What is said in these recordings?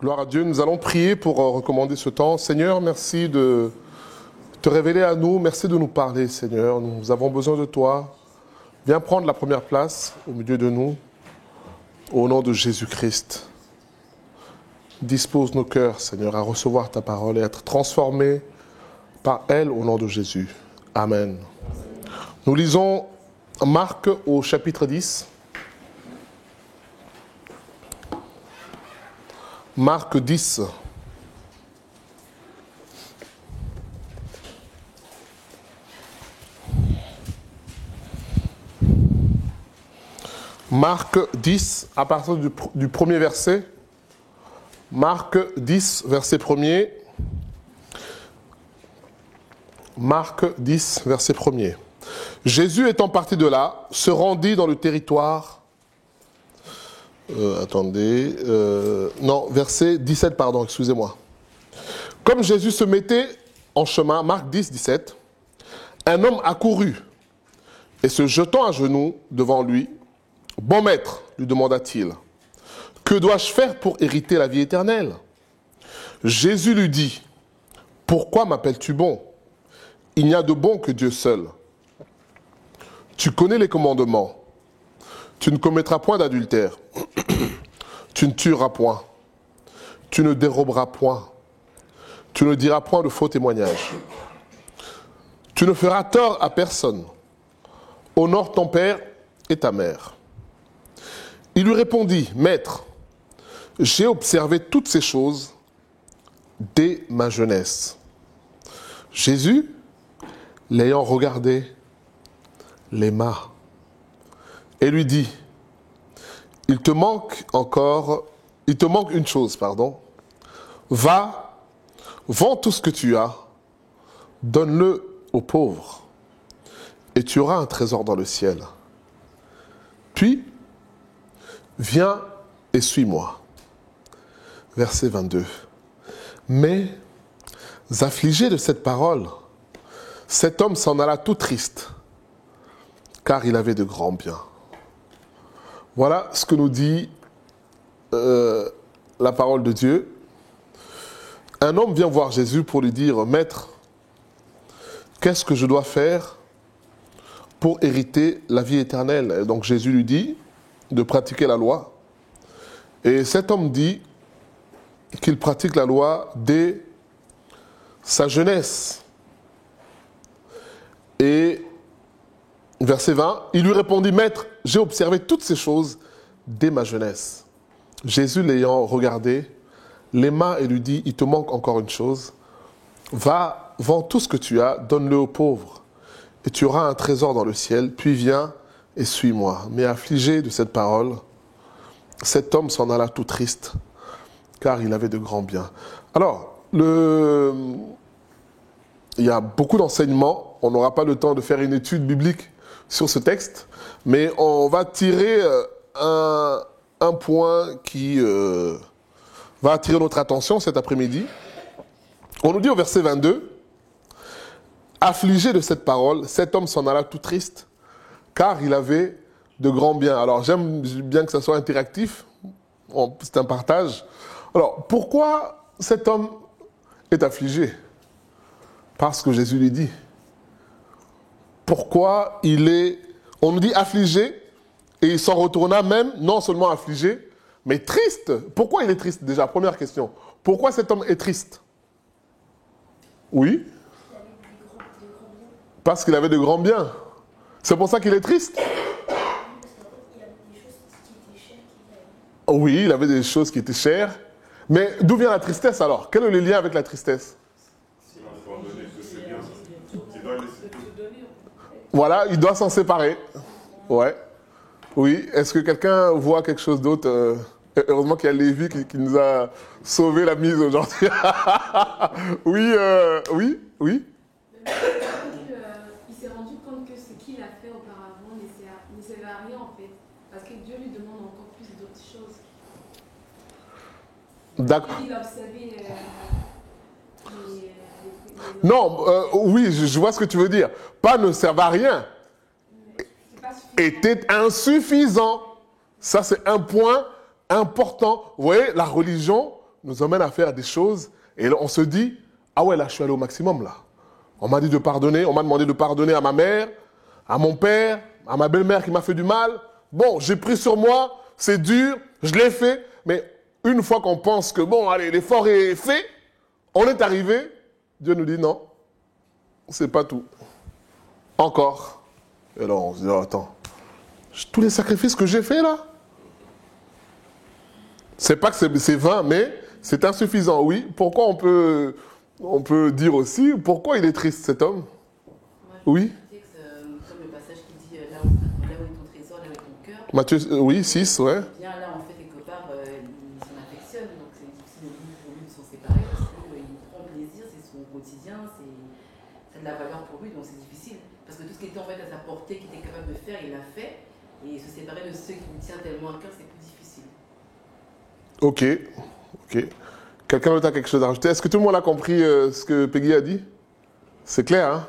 Gloire à Dieu, nous allons prier pour recommander ce temps. Seigneur, merci de te révéler à nous, merci de nous parler, Seigneur. Nous avons besoin de toi. Viens prendre la première place au milieu de nous, au nom de Jésus-Christ. Dispose nos cœurs, Seigneur, à recevoir ta parole et à être transformés par elle au nom de Jésus. Amen. Nous lisons Marc au chapitre 10. Marc 10. Marc 10, à partir du premier verset. Marc 10, verset 1er. Marc 10, verset 1er. Jésus étant parti de là, se rendit dans le territoire... verset 17, pardon, excusez-moi. Comme Jésus se mettait en chemin, Marc 10, 17, un homme accourut et se jetant à genoux devant lui, « Bon maître, lui demanda-t-il, que dois-je faire pour hériter la vie éternelle ?» Jésus lui dit, « Pourquoi m'appelles-tu bon? Il n'y a de bon que Dieu seul. Tu connais les commandements. Tu ne commettras point d'adultère. Tu ne tueras point. Tu ne déroberas point. Tu ne diras point de faux témoignages. Tu ne feras tort à personne. Honore ton père et ta mère. » Il lui répondit, « Maître, j'ai observé toutes ces choses dès ma jeunesse. » Jésus, l'ayant regardé, l'aima et lui dit, « Il te manque une chose, pardon. Va, vends tout ce que tu as, donne-le aux pauvres, et tu auras un trésor dans le ciel. Puis, viens et suis-moi. » Verset 22. Mais, affligé de cette parole, cet homme s'en alla tout triste, car il avait de grands biens. Voilà ce que nous dit la parole de Dieu. Un homme vient voir Jésus pour lui dire, « Maître, qu'est-ce que je dois faire pour hériter la vie éternelle ?» Et donc Jésus lui dit de pratiquer la loi. Et cet homme dit qu'il pratique la loi dès sa jeunesse. Et verset 20, il lui répondit, « Maître, j'ai observé toutes ces choses dès ma jeunesse. » Jésus l'ayant regardé, l'aima et lui dit, « Il te manque encore une chose. Va, vends tout ce que tu as, donne-le aux pauvres, et tu auras un trésor dans le ciel, puis viens et suis-moi. » Mais affligé de cette parole, cet homme s'en alla tout triste, car il avait de grands biens. Alors, il y a beaucoup d'enseignements. On n'aura pas le temps de faire une étude biblique sur ce texte, mais on va tirer un point qui va attirer notre attention cet après-midi. On nous dit au verset 22, « Affligé de cette parole, cet homme s'en alla tout triste, car il avait de grands biens. » Alors j'aime bien que ça soit interactif, c'est un partage. Alors pourquoi cet homme est affligé? Parce que Jésus lui dit. Pourquoi on nous dit affligé, et il s'en retourna même, non seulement affligé, mais triste. Pourquoi il est triste déjà? Première question. Pourquoi cet homme est triste? Oui? Parce qu'il avait de grands biens. C'est pour ça qu'il est triste? Oui, il avait des choses qui étaient chères. Mais d'où vient la tristesse alors? Quel est le lien avec la tristesse? Voilà, il doit s'en séparer. Ouais. Oui, est-ce que quelqu'un voit quelque chose d'autre? Heureusement qu'il y a Lévi qui nous a sauvé la mise aujourd'hui. Oui. Il s'est rendu compte que ce qu'il a fait auparavant ne servait à rien en fait. Parce que Dieu lui demande encore plus d'autres choses. D'accord. Il a observé Non, oui, je vois ce que tu veux dire. Pas ne servait à rien. Était insuffisant. Ça, c'est un point important. Vous voyez, la religion nous emmène à faire des choses et on se dit, ah ouais, là, je suis allé au maximum, là. On m'a dit de pardonner, on m'a demandé de pardonner à ma mère, à mon père, à ma belle-mère qui m'a fait du mal. Bon, j'ai pris sur moi, c'est dur, je l'ai fait, mais une fois qu'on pense que, bon, allez, l'effort est fait, on est arrivé, Dieu nous dit non, c'est pas tout. Encore. Et alors on se dit, oh, attends, tous les sacrifices que j'ai faits là, c'est pas que c'est vain, mais c'est insuffisant, oui. Pourquoi on peut dire aussi, pourquoi il est triste cet homme? Oui. Comme le passage qui dit là où est ton trésor, là où est ton cœur. Matthieu, oui, 6, ouais. Bien là, en fait, quelque part, il s'en affectionne, donc c'est difficile pour lui de s'en séparer parce qu'il prend plaisir, c'est son quotidien, ça a de la valeur pour lui, donc c'est difficile. Parce que tout ce qui était en fait à sa portée, qu'il était capable de faire, il l'a fait. Et se séparer de ceux qui lui tiennent tellement à cœur, c'est plus difficile. Ok. Quelqu'un d'autre a quelque chose à rajouter? Est-ce que tout le monde a compris ce que Peggy a dit? C'est clair, hein?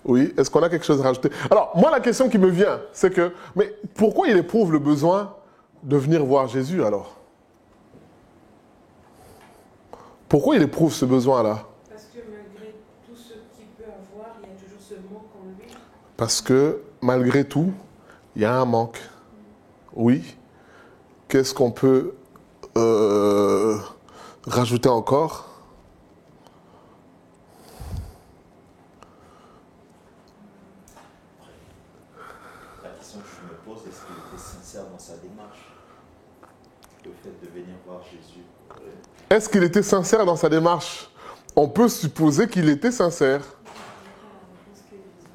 Oui. Est-ce qu'on a quelque chose à rajouter? Alors, moi, la question qui me vient, c'est que, mais pourquoi il éprouve le besoin de venir voir Jésus, alors? Pourquoi il éprouve ce besoin-là? Parce que malgré tout ce qu'il peut avoir, il y a toujours ce manque en lui. Parce que, malgré tout, il y a un manque. Oui. Qu'est-ce qu'on peut rajouter encore? La question que je me pose, est-ce qu'il était sincère dans sa démarche? Le fait de venir voir Jésus. Est-ce qu'il était sincère dans sa démarche? On peut supposer qu'il était sincère.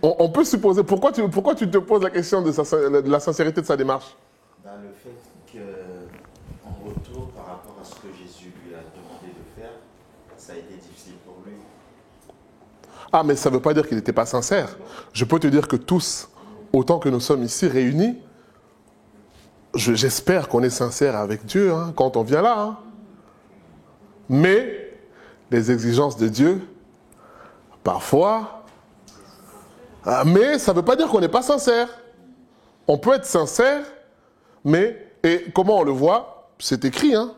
On peut supposer. Pourquoi tu te poses la question de la sincérité de sa démarche? Dans le fait qu'en retour, par rapport à ce que Jésus lui a demandé de faire, ça a été difficile pour lui. Ah, mais ça ne veut pas dire qu'il n'était pas sincère. Je peux te dire que tous, autant que nous sommes ici réunis, j'espère qu'on est sincère avec Dieu hein, quand on vient là. Hein. Mais les exigences de Dieu, parfois... mais ça ne veut pas dire qu'on n'est pas sincère. On peut être sincère, mais... Et comment on le voit? C'est écrit, hein.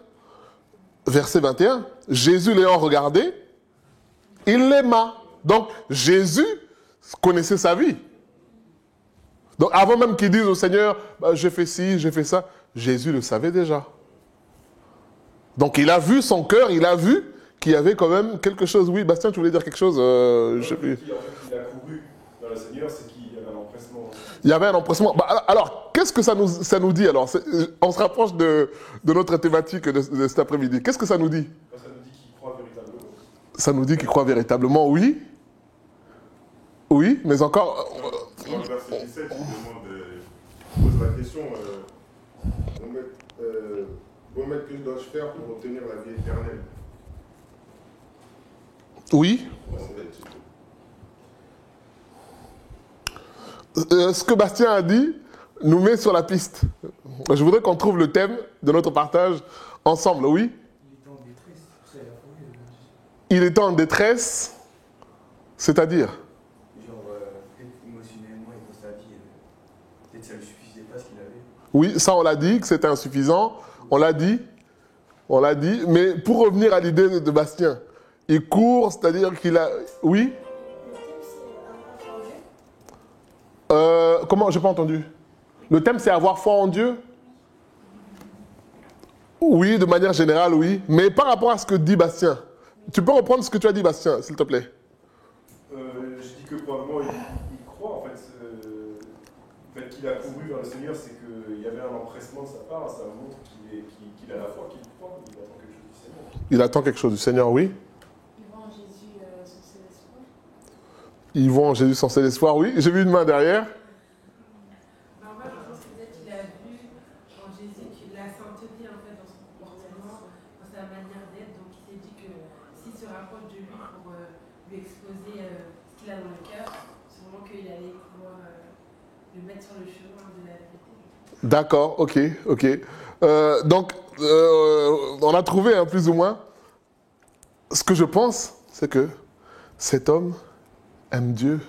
Verset 21. Jésus l'ayant regardé, il l'aima. Donc, Jésus connaissait sa vie. Donc, avant même qu'il dise au Seigneur, j'ai fait ci, j'ai fait ça, Jésus le savait déjà. Donc, il a vu son cœur, il a vu qu'il y avait quand même quelque chose. Oui, Bastien, tu voulais dire quelque chose je sais plus. Il a couru vers le Seigneur, c'est qu'il y avait un empressement. Il y avait un empressement. Alors, qu'est-ce que ça nous dit alors? On se rapproche de notre thématique de cet après-midi. Qu'est-ce que ça nous dit? Ça nous dit qu'il croit véritablement. Ça nous dit qu'il croit véritablement, oui. Oui, mais encore... Dans le verset 17, il pose la question bon maître, que dois-je faire pour obtenir la vie éternelle? Oui. Ce que Bastien a dit nous met sur la piste. Je voudrais qu'on trouve le thème de notre partage ensemble, oui. Il était en détresse, c'est-à-dire peut-être émotionnellement et dans sa vie, peut-être ça ne lui suffisait pas ce qu'il avait. Oui, ça on l'a dit, que c'était insuffisant. On l'a dit. Mais pour revenir à l'idée de Bastien, il court, c'est-à-dire qu'il a... Oui. Comment? J'ai pas entendu. Le thème, c'est avoir foi en Dieu? Oui, de manière générale, oui. Mais par rapport à ce que dit Bastien, tu peux reprendre ce que tu as dit, Bastien, s'il te plaît? Je dis que probablement il croit, en fait. Le fait qu'il a couru vers le Seigneur, c'est qu'il y avait un empressement de sa part. Ça montre qu'il a la foi, qu'il croit, il attend quelque chose du Seigneur. Il attend quelque chose du Seigneur, oui. Ils vont en Jésus sans ses espoirs. Ils vont en Jésus sans ses espoirs, oui. J'ai vu une main derrière. Moi, je pense que peut-être qu'il a vu en Jésus la sainteté en fait, dans son comportement, dans sa manière d'être. Donc il s'est dit que s'il se rapproche de lui pour lui exposer ce qu'il a dans le cœur, sûrement qu'il allait pouvoir le mettre sur le chemin de la vérité. D'accord, ok. Donc, on a trouvé plus ou moins. Ce que je pense, c'est que cet homme aime Dieu.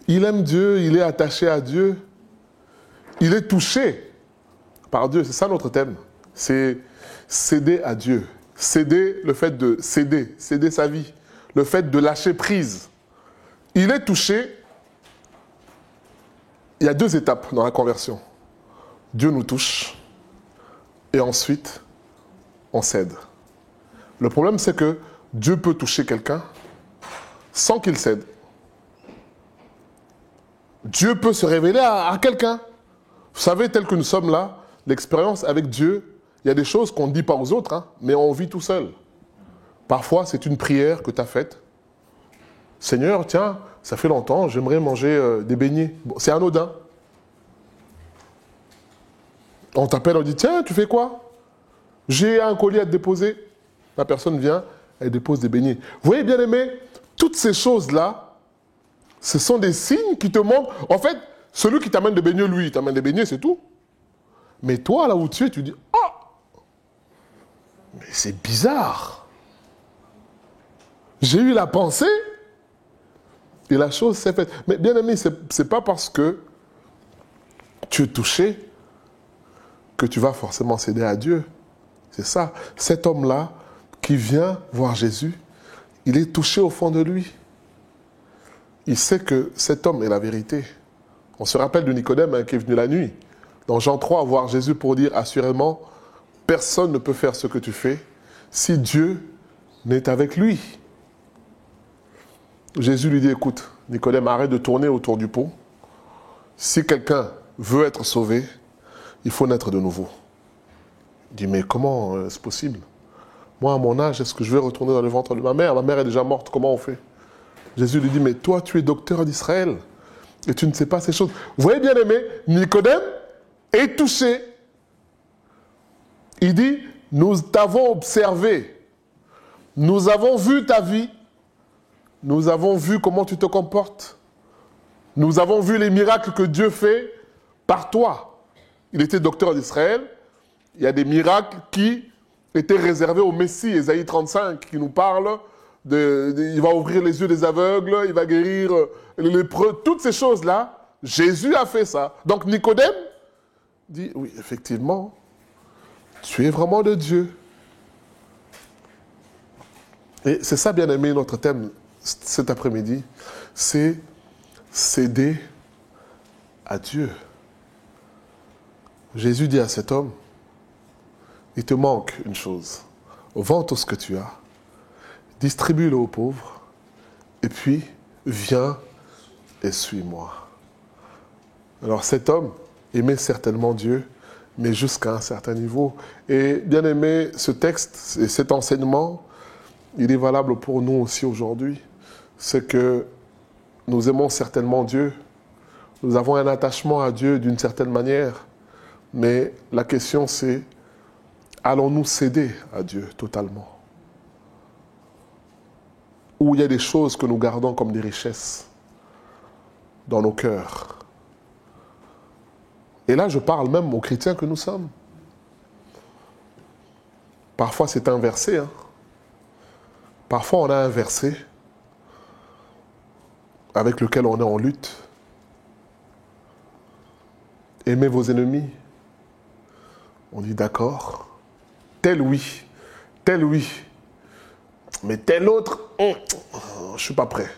Il aime Dieu, il est attaché à Dieu. Il est touché par Dieu, c'est ça notre thème. C'est céder à Dieu. Céder, le fait de céder sa vie. Le fait de lâcher prise. Il est touché. Il y a 2 étapes dans la conversion. Dieu nous touche. Et ensuite, on cède. Le problème, c'est que Dieu peut toucher quelqu'un sans qu'il cède. Dieu peut se révéler à quelqu'un. Vous savez, tel que nous sommes là, l'expérience avec Dieu, il y a des choses qu'on ne dit pas aux autres, hein, mais on vit tout seul. Parfois, c'est une prière que tu as faite. Seigneur, tiens, ça fait longtemps, j'aimerais manger des beignets. Bon, c'est anodin. On t'appelle, on dit, tiens, tu fais quoi? J'ai un colis à te déposer. La personne vient, elle dépose des beignets. Vous voyez, bien aimé, toutes ces choses-là, ce sont des signes qui te montrent. En fait, celui qui t'amène des beignets, lui, il t'amène des beignets, c'est tout. Mais toi, là où tu es, tu dis, oh, mais c'est bizarre. J'ai eu la pensée et la chose s'est faite. Mais bien aimé, c'est pas parce que tu es touché que tu vas forcément céder à Dieu. C'est ça. Cet homme-là qui vient voir Jésus, il est touché au fond de lui. Il sait que cet homme est la vérité. On se rappelle de Nicodème hein, qui est venu la nuit. Dans Jean 3, voir Jésus pour dire assurément, personne ne peut faire ce que tu fais si Dieu n'est avec lui. Jésus lui dit, écoute, Nicodème, arrête de tourner autour du pot. Si quelqu'un veut être sauvé, il faut naître de nouveau. Il dit, mais comment c'est possible? Moi, à mon âge, est-ce que je vais retourner dans le ventre de ma mère? Ma mère est déjà morte, comment on fait? Jésus lui dit, mais toi, tu es docteur d'Israël et tu ne sais pas ces choses. Vous voyez, bien aimé, Nicodème est touché. Il dit, nous t'avons observé, nous avons vu ta vie, nous avons vu comment tu te comportes, nous avons vu les miracles que Dieu fait par toi. Il était docteur d'Israël, il y a des miracles qui étaient réservés au Messie, Ésaïe 35, qui nous parle il va ouvrir les yeux des aveugles, il va guérir les lépreux, toutes ces choses-là, Jésus a fait ça. Donc Nicodème dit, oui, effectivement, tu es vraiment de Dieu. Et c'est ça, bien aimé, notre thème cet après-midi, c'est céder à Dieu. Jésus dit à cet homme, il te manque une chose, vends tout ce que tu as, distribue-le aux pauvres, et puis viens et suis-moi. Alors cet homme aimait certainement Dieu, mais jusqu'à un certain niveau. Et bien aimé, ce texte et cet enseignement, il est valable pour nous aussi aujourd'hui. C'est que nous aimons certainement Dieu, nous avons un attachement à Dieu d'une certaine manière, mais la question c'est, allons-nous céder à Dieu totalement? Ou il y a des choses que nous gardons comme des richesses dans nos cœurs. Et là, je parle même aux chrétiens que nous sommes. Parfois, c'est inversé. Hein. Parfois, on a un verset avec lequel on est en lutte. Aimez vos ennemis. On dit d'accord. Tel oui. Mais tel autre, je ne suis pas prêt.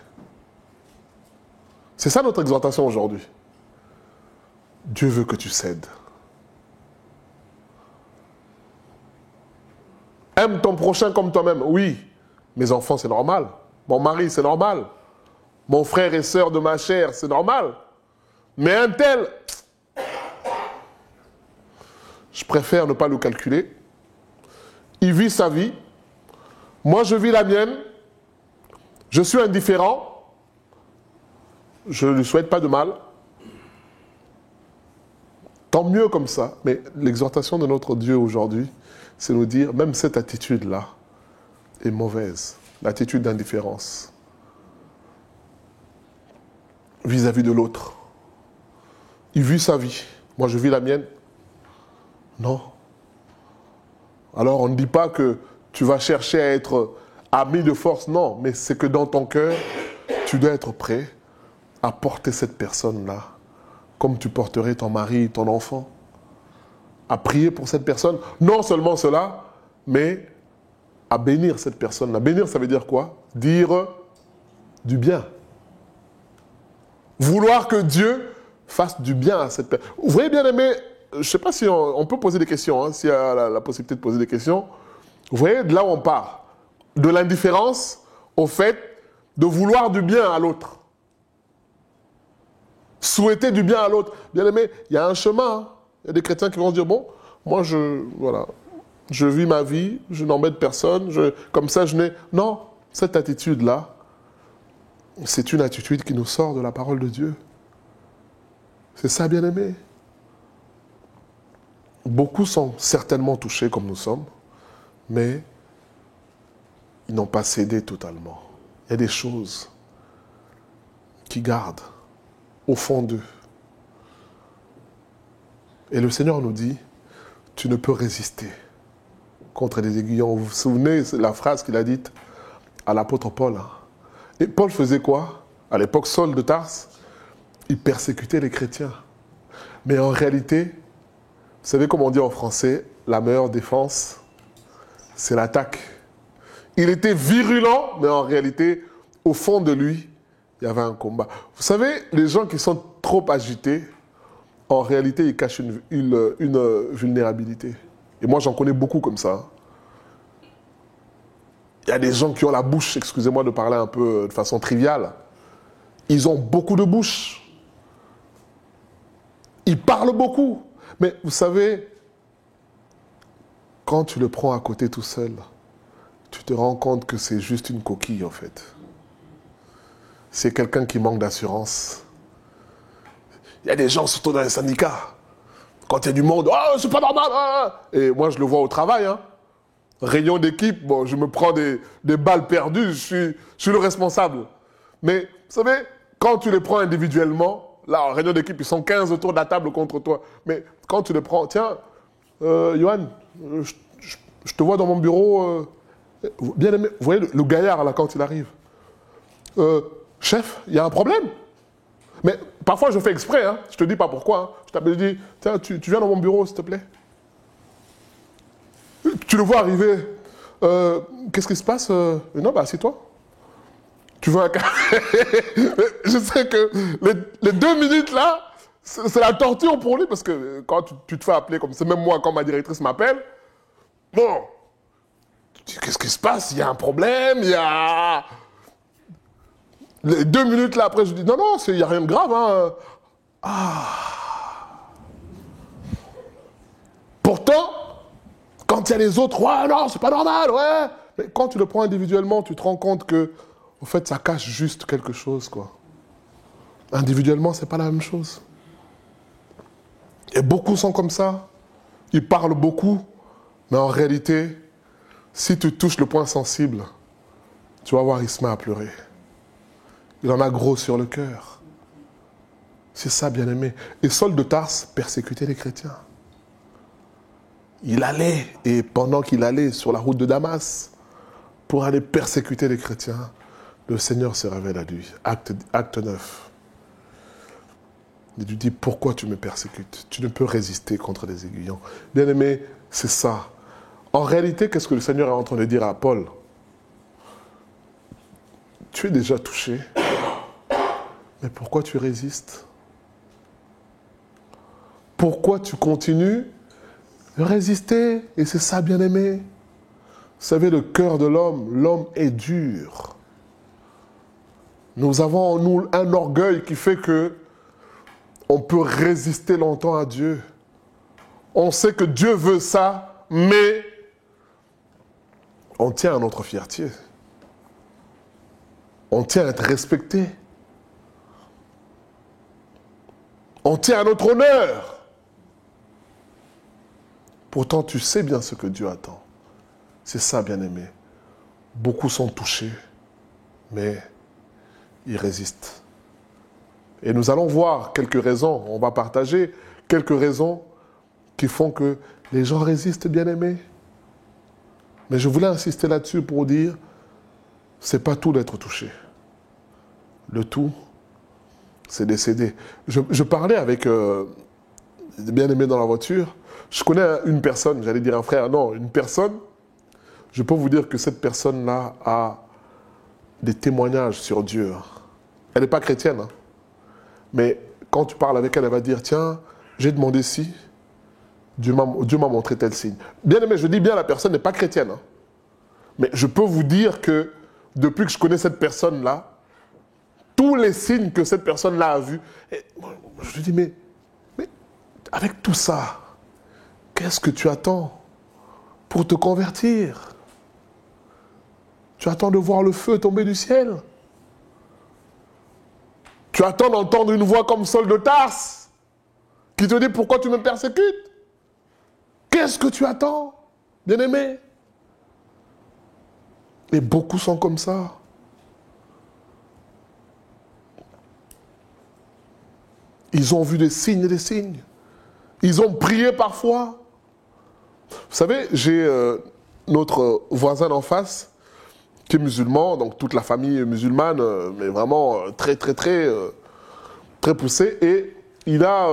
C'est ça notre exhortation aujourd'hui. Dieu veut que tu cèdes. Aime ton prochain comme toi-même. Oui, mes enfants, c'est normal. Mon mari, c'est normal. Mon frère et sœur de ma chair, c'est normal. Mais un tel, je préfère ne pas le calculer. Il vit sa vie. Moi, je vis la mienne. Je suis indifférent. Je ne lui souhaite pas de mal. Tant mieux comme ça. Mais l'exhortation de notre Dieu aujourd'hui, c'est nous dire, même cette attitude-là est mauvaise. L'attitude d'indifférence vis-à-vis de l'autre. Il vit sa vie. Moi, je vis la mienne. Non. Alors, on ne dit pas que tu vas chercher à être ami de force. Non, mais c'est que dans ton cœur, tu dois être prêt à porter cette personne-là comme tu porterais ton mari, ton enfant. à prier pour cette personne. Non seulement cela, mais à bénir cette personne. À bénir, ça veut dire quoi? Dire du bien. Vouloir que Dieu fasse du bien à cette personne. Vous voyez, bien aimé, je ne sais pas si on peut poser des questions, hein, s'il y a la possibilité de poser des questions. Vous voyez, de là où on part. De l'indifférence au fait de vouloir du bien à l'autre. Souhaiter du bien à l'autre. Bien aimé, il y a un chemin. Hein. Il y a des chrétiens qui vont se dire, bon, moi je vis ma vie, je n'embête personne, comme ça je n'ai... Non, cette attitude-là, c'est une attitude qui nous sort de la parole de Dieu. C'est ça, bien aimé. Beaucoup sont certainement touchés comme nous sommes, mais ils n'ont pas cédé totalement. Il y a des choses qui gardent au fond d'eux. Et le Seigneur nous dit, tu ne peux résister contre les aiguillons. Vous vous souvenez de la phrase qu'il a dite à l'apôtre Paul. Hein? Et Paul faisait quoi? À l'époque, Saul de Tarse, il persécutait les chrétiens. Mais en réalité, vous savez comment on dit en français, la meilleure défense, c'est l'attaque. Il était virulent, mais en réalité, au fond de lui, il y avait un combat. Vous savez, les gens qui sont trop agités, en réalité, ils cachent une vulnérabilité. Et moi, j'en connais beaucoup comme ça. Il y a des gens qui ont la bouche, excusez-moi de parler un peu de façon triviale, ils ont beaucoup de bouche. Ils parlent beaucoup. Mais vous savez, quand tu le prends à côté tout seul, tu te rends compte que c'est juste une coquille en fait. C'est quelqu'un qui manque d'assurance. Il y a des gens, surtout dans les syndicats, quand il y a du monde, oh, c'est pas normal. Ah. Et moi, je le vois au travail. Hein. Réunion d'équipe, bon, je me prends des balles perdues, je suis le responsable. Mais, vous savez, quand tu les prends individuellement, là, en réunion d'équipe, ils sont 15 autour de la table contre toi. Mais quand tu les prends, tiens, Johan, je te vois dans mon bureau, bien aimé, vous voyez le gaillard, là, quand il arrive. Chef, il y a un problème? Mais parfois, je fais exprès, hein. Je te dis pas pourquoi. Hein. Je t'appelle, je dis, tiens, tu viens dans mon bureau, s'il te plaît. Tu le vois arriver. Qu'est-ce qui se passe? Non, bah, assieds-toi. Tu veux un café? Je sais que les 2 minutes là, c'est la torture pour lui, parce que quand tu te fais appeler comme ça, même moi, quand ma directrice m'appelle, bon, qu'est-ce qui se passe? Il y a un problème, il y a... Les 2 minutes là après, je dis, non, il n'y a rien de grave. Hein. Ah. Pourtant, quand il y a les autres, ouais, non, c'est pas normal, ouais. Mais quand tu le prends individuellement, tu te rends compte que, en fait, ça cache juste quelque chose, quoi. Individuellement, c'est pas la même chose. Et beaucoup sont comme ça. Ils parlent beaucoup, mais en réalité, si tu touches le point sensible, tu vas voir, il se met à pleurer. Il en a gros sur le cœur. C'est ça, bien-aimé. Et Saul de Tarse persécutait les chrétiens. Il allait, et pendant qu'il allait sur la route de Damas, pour aller persécuter les chrétiens, le Seigneur se révèle à lui. Acte 9. Il lui dit, pourquoi tu me persécutes? Tu ne peux résister contre les aiguillons. Bien-aimé, c'est ça. En réalité, qu'est-ce que le Seigneur est en train de dire à Paul? Tu es déjà touché. Mais pourquoi tu résistes? Pourquoi tu continues de résister? Et c'est ça, bien-aimé. Vous savez, le cœur de l'homme est dur. Nous avons en nous un orgueil qui fait que on peut résister longtemps à Dieu. On sait que Dieu veut ça, mais on tient à notre fierté. On tient à être respecté. On tient à notre honneur. Pourtant, tu sais bien ce que Dieu attend. C'est ça, bien-aimé. Beaucoup sont touchés, mais ils résistent. Et nous allons voir quelques raisons, on va partager quelques raisons qui font que les gens résistent, bien-aimés. Mais je voulais insister là-dessus pour dire, c'est pas tout d'être touché. Le tout, c'est de céder. Je parlais avec des bien-aimés dans la voiture. je connais une personne, j'allais dire un frère, non, une personne, je peux vous dire que cette personne-là a des témoignages sur Dieu. Elle n'est pas chrétienne, hein. Mais quand tu parles avec elle, elle va dire, tiens, j'ai demandé si, Dieu m'a montré tel signe. Bien aimé, je dis bien, la personne n'est pas chrétienne, hein. Mais je peux vous dire que depuis que je connais cette personne-là, tous les signes que cette personne-là a vus, je lui dis, mais avec tout ça, qu'est-ce que tu attends pour te convertir? Tu attends de voir le feu tomber du ciel? Tu attends d'entendre une voix comme Saul de Tarse qui te dit pourquoi tu me persécutes? Qu'est-ce que tu attends, bien-aimé? Et beaucoup sont comme ça. Ils ont vu des signes et des signes. Ils ont prié parfois. Vous savez, j'ai notre voisin en face qui est musulman, donc toute la famille est musulmane, mais vraiment très poussée. Et il a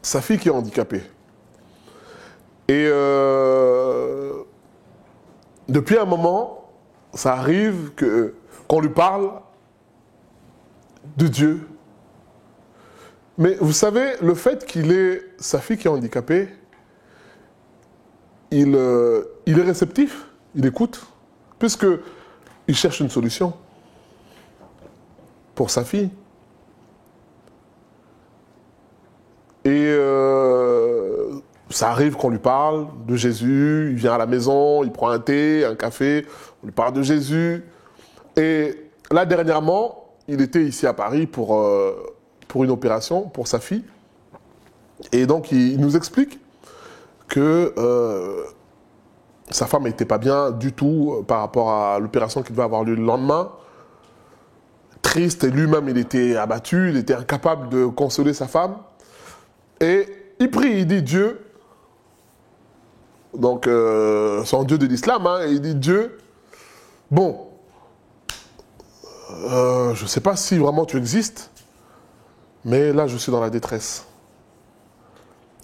sa fille qui est handicapée. Et depuis un moment, ça arrive qu'on lui parle de Dieu. Mais vous savez, le fait qu'il ait sa fille qui est handicapée, il est réceptif, il écoute, puisqu'il cherche une solution pour sa fille. Et ça arrive qu'on lui parle de Jésus, il vient à la maison, il prend un thé, un café, on lui parle de Jésus. Et là, dernièrement, il était ici à Paris pour une opération pour sa fille. Et donc, il nous explique que sa femme n'était pas bien du tout par rapport à l'opération qui devait avoir lieu le lendemain. Triste, et lui-même, il était abattu, il était incapable de consoler sa femme. Et il prie, il dit Dieu, donc son Dieu de l'islam, hein, il dit Dieu, bon, je ne sais pas si vraiment tu existes, mais là, je suis dans la détresse.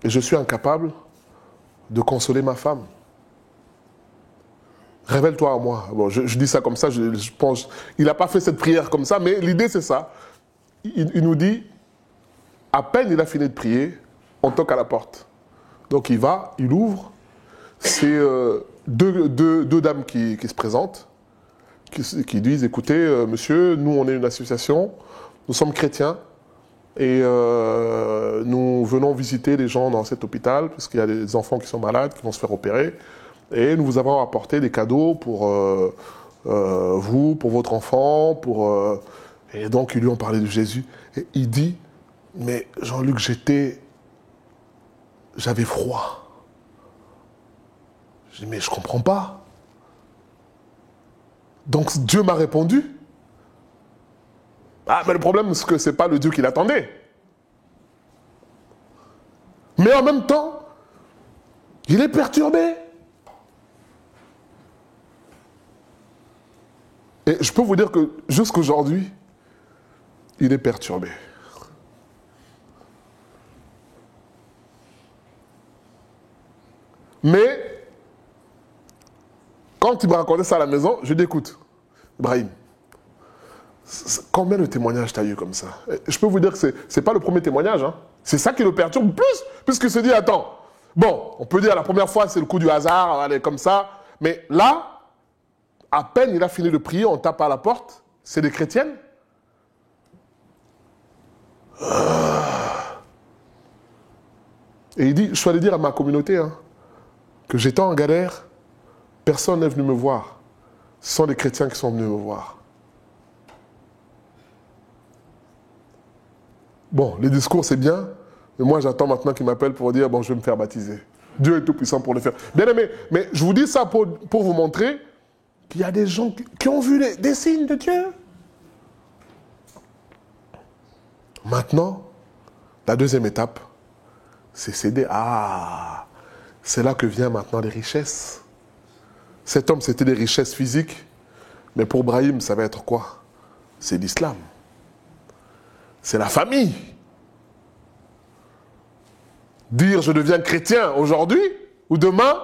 Et je suis incapable de consoler ma femme. Révèle-toi à moi. Bon, je dis ça comme ça, je pense... Il n'a pas fait cette prière comme ça, mais l'idée, c'est ça. Il nous dit, à peine il a fini de prier, on toque à la porte. Donc il va, il ouvre. C'est deux dames qui se présentent, qui disent, écoutez, monsieur, nous, on est une association, nous sommes chrétiens, et nous venons visiter les gens dans cet hôpital, parce qu'il y a des enfants qui sont malades, qui vont se faire opérer, et nous vous avons apporté des cadeaux pour vous, pour votre enfant, et donc ils lui ont parlé de Jésus. Et il dit, mais Jean-Luc, j'avais froid. Je dis, mais je ne comprends pas. Donc Dieu m'a répondu. Ah, mais le problème, c'est que ce n'est pas le Dieu qu'il attendait. Mais en même temps, il est perturbé. Et je peux vous dire que jusqu'aujourd'hui, il est perturbé. Mais, quand il m'a raconté ça à la maison, je lui ai dit, écoute, Ibrahim, combien de témoignages tu as eu comme ça? Je peux vous dire que ce n'est pas le premier témoignage. Hein. C'est ça qui le perturbe plus, puisqu'il se dit, attends, bon, on peut dire la première fois, c'est le coup du hasard, elle est comme ça, mais là, à peine il a fini de prier, on tape à la porte, c'est des chrétiennes. Et il dit, je suis allé dire à ma communauté, hein, que j'étais en galère, personne n'est venu me voir. Ce sont les chrétiens qui sont venus me voir. Bon, les discours, c'est bien, mais moi, j'attends maintenant qu'ils m'appellent pour dire, bon, je vais me faire baptiser. Dieu est tout puissant pour le faire. Bien aimé, mais je vous dis ça pour vous montrer qu'il y a des gens qui ont vu des signes de Dieu. Maintenant, la deuxième étape, c'est céder. Ah, c'est là que viennent maintenant les richesses. Cet homme, c'était des richesses physiques, mais pour Brahim, ça va être quoi? C'est l'islam. C'est la famille. dire je deviens chrétien aujourd'hui ou demain,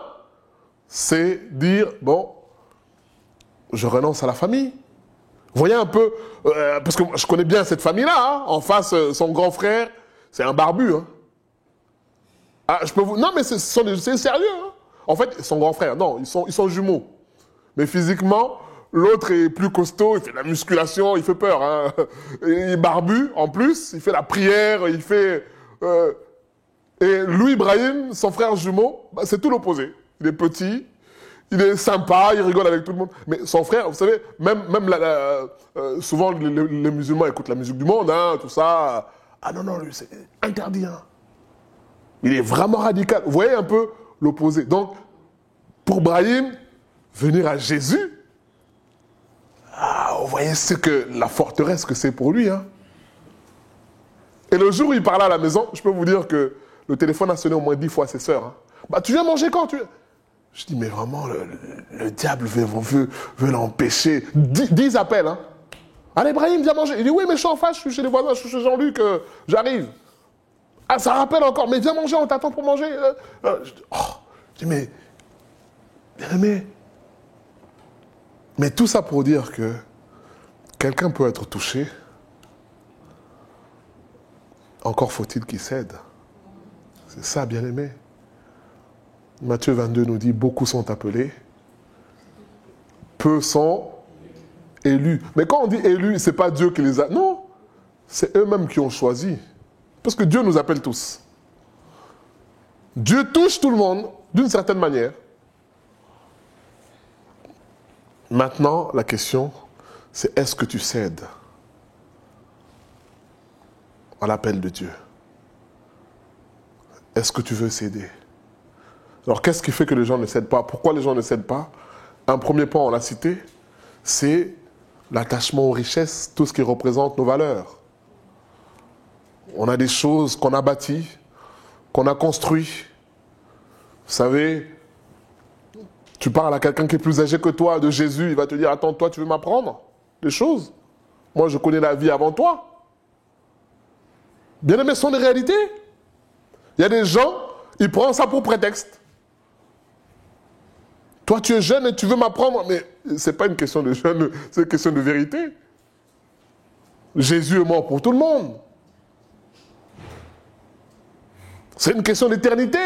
c'est dire, bon, je renonce à la famille. Vous voyez un peu, parce que je connais bien cette famille-là, hein, en face, son grand frère, c'est un barbu. Hein. Ah, je peux vous... Non, mais c'est sérieux. Hein. En fait, son grand frère, non, ils sont jumeaux. Mais physiquement, l'autre est plus costaud, il fait de la musculation, il fait peur. Hein. Il est barbu, en plus, il fait la prière, il fait... Et Louis Ibrahim, son frère jumeau, bah, c'est tout l'opposé. Il est petit, il est sympa, il rigole avec tout le monde. Mais son frère, vous savez, même souvent les musulmans écoutent la musique du monde, hein, tout ça. Ah non, lui, c'est interdit. Hein. Il est vraiment radical. Vous voyez un peu l'opposé. Donc, pour Brahim, venir à Jésus, vous voyez la forteresse que c'est pour lui. Hein. Et le jour où il parlait à la maison, je peux vous dire que le téléphone a sonné au moins 10 fois à ses sœurs. Hein. Bah, tu viens manger quand Je dis, mais vraiment, le diable veut l'empêcher. 10 appels. Hein. Allez, Brahim, viens manger. Il dit, oui, mais je suis en face, je suis chez les voisins, je suis chez Jean-Luc, j'arrive. Ah, ça rappelle encore, mais viens manger, on t'attend pour manger. Je dis, mais, bien aimé. Mais tout ça pour dire que quelqu'un peut être touché, encore faut-il qu'il cède. C'est ça, bien aimé. Matthieu 22 nous dit, beaucoup sont appelés, peu sont élus. Mais quand on dit élus, ce n'est pas Dieu qui les a... Non, c'est eux-mêmes qui ont choisi. Parce que Dieu nous appelle tous. Dieu touche tout le monde, d'une certaine manière. Maintenant, la question, c'est est-ce que tu cèdes à l'appel de Dieu? Est-ce que tu veux céder? Alors, qu'est-ce qui fait que les gens ne cèdent pas? Pourquoi les gens ne cèdent pas? Un premier point, on l'a cité, c'est l'attachement aux richesses, tout ce qui représente nos valeurs. On a des choses qu'on a bâties, qu'on a construites. Vous savez, tu parles à quelqu'un qui est plus âgé que toi de Jésus, il va te dire, attends, toi, tu veux m'apprendre des choses? Moi, je connais la vie avant toi. Bien aimé, ce sont des réalités. Il y a des gens, ils prennent ça pour prétexte. Toi, tu es jeune et tu veux m'apprendre, mais ce n'est pas une question de jeune, c'est une question de vérité. Jésus est mort pour tout le monde. C'est une question d'éternité.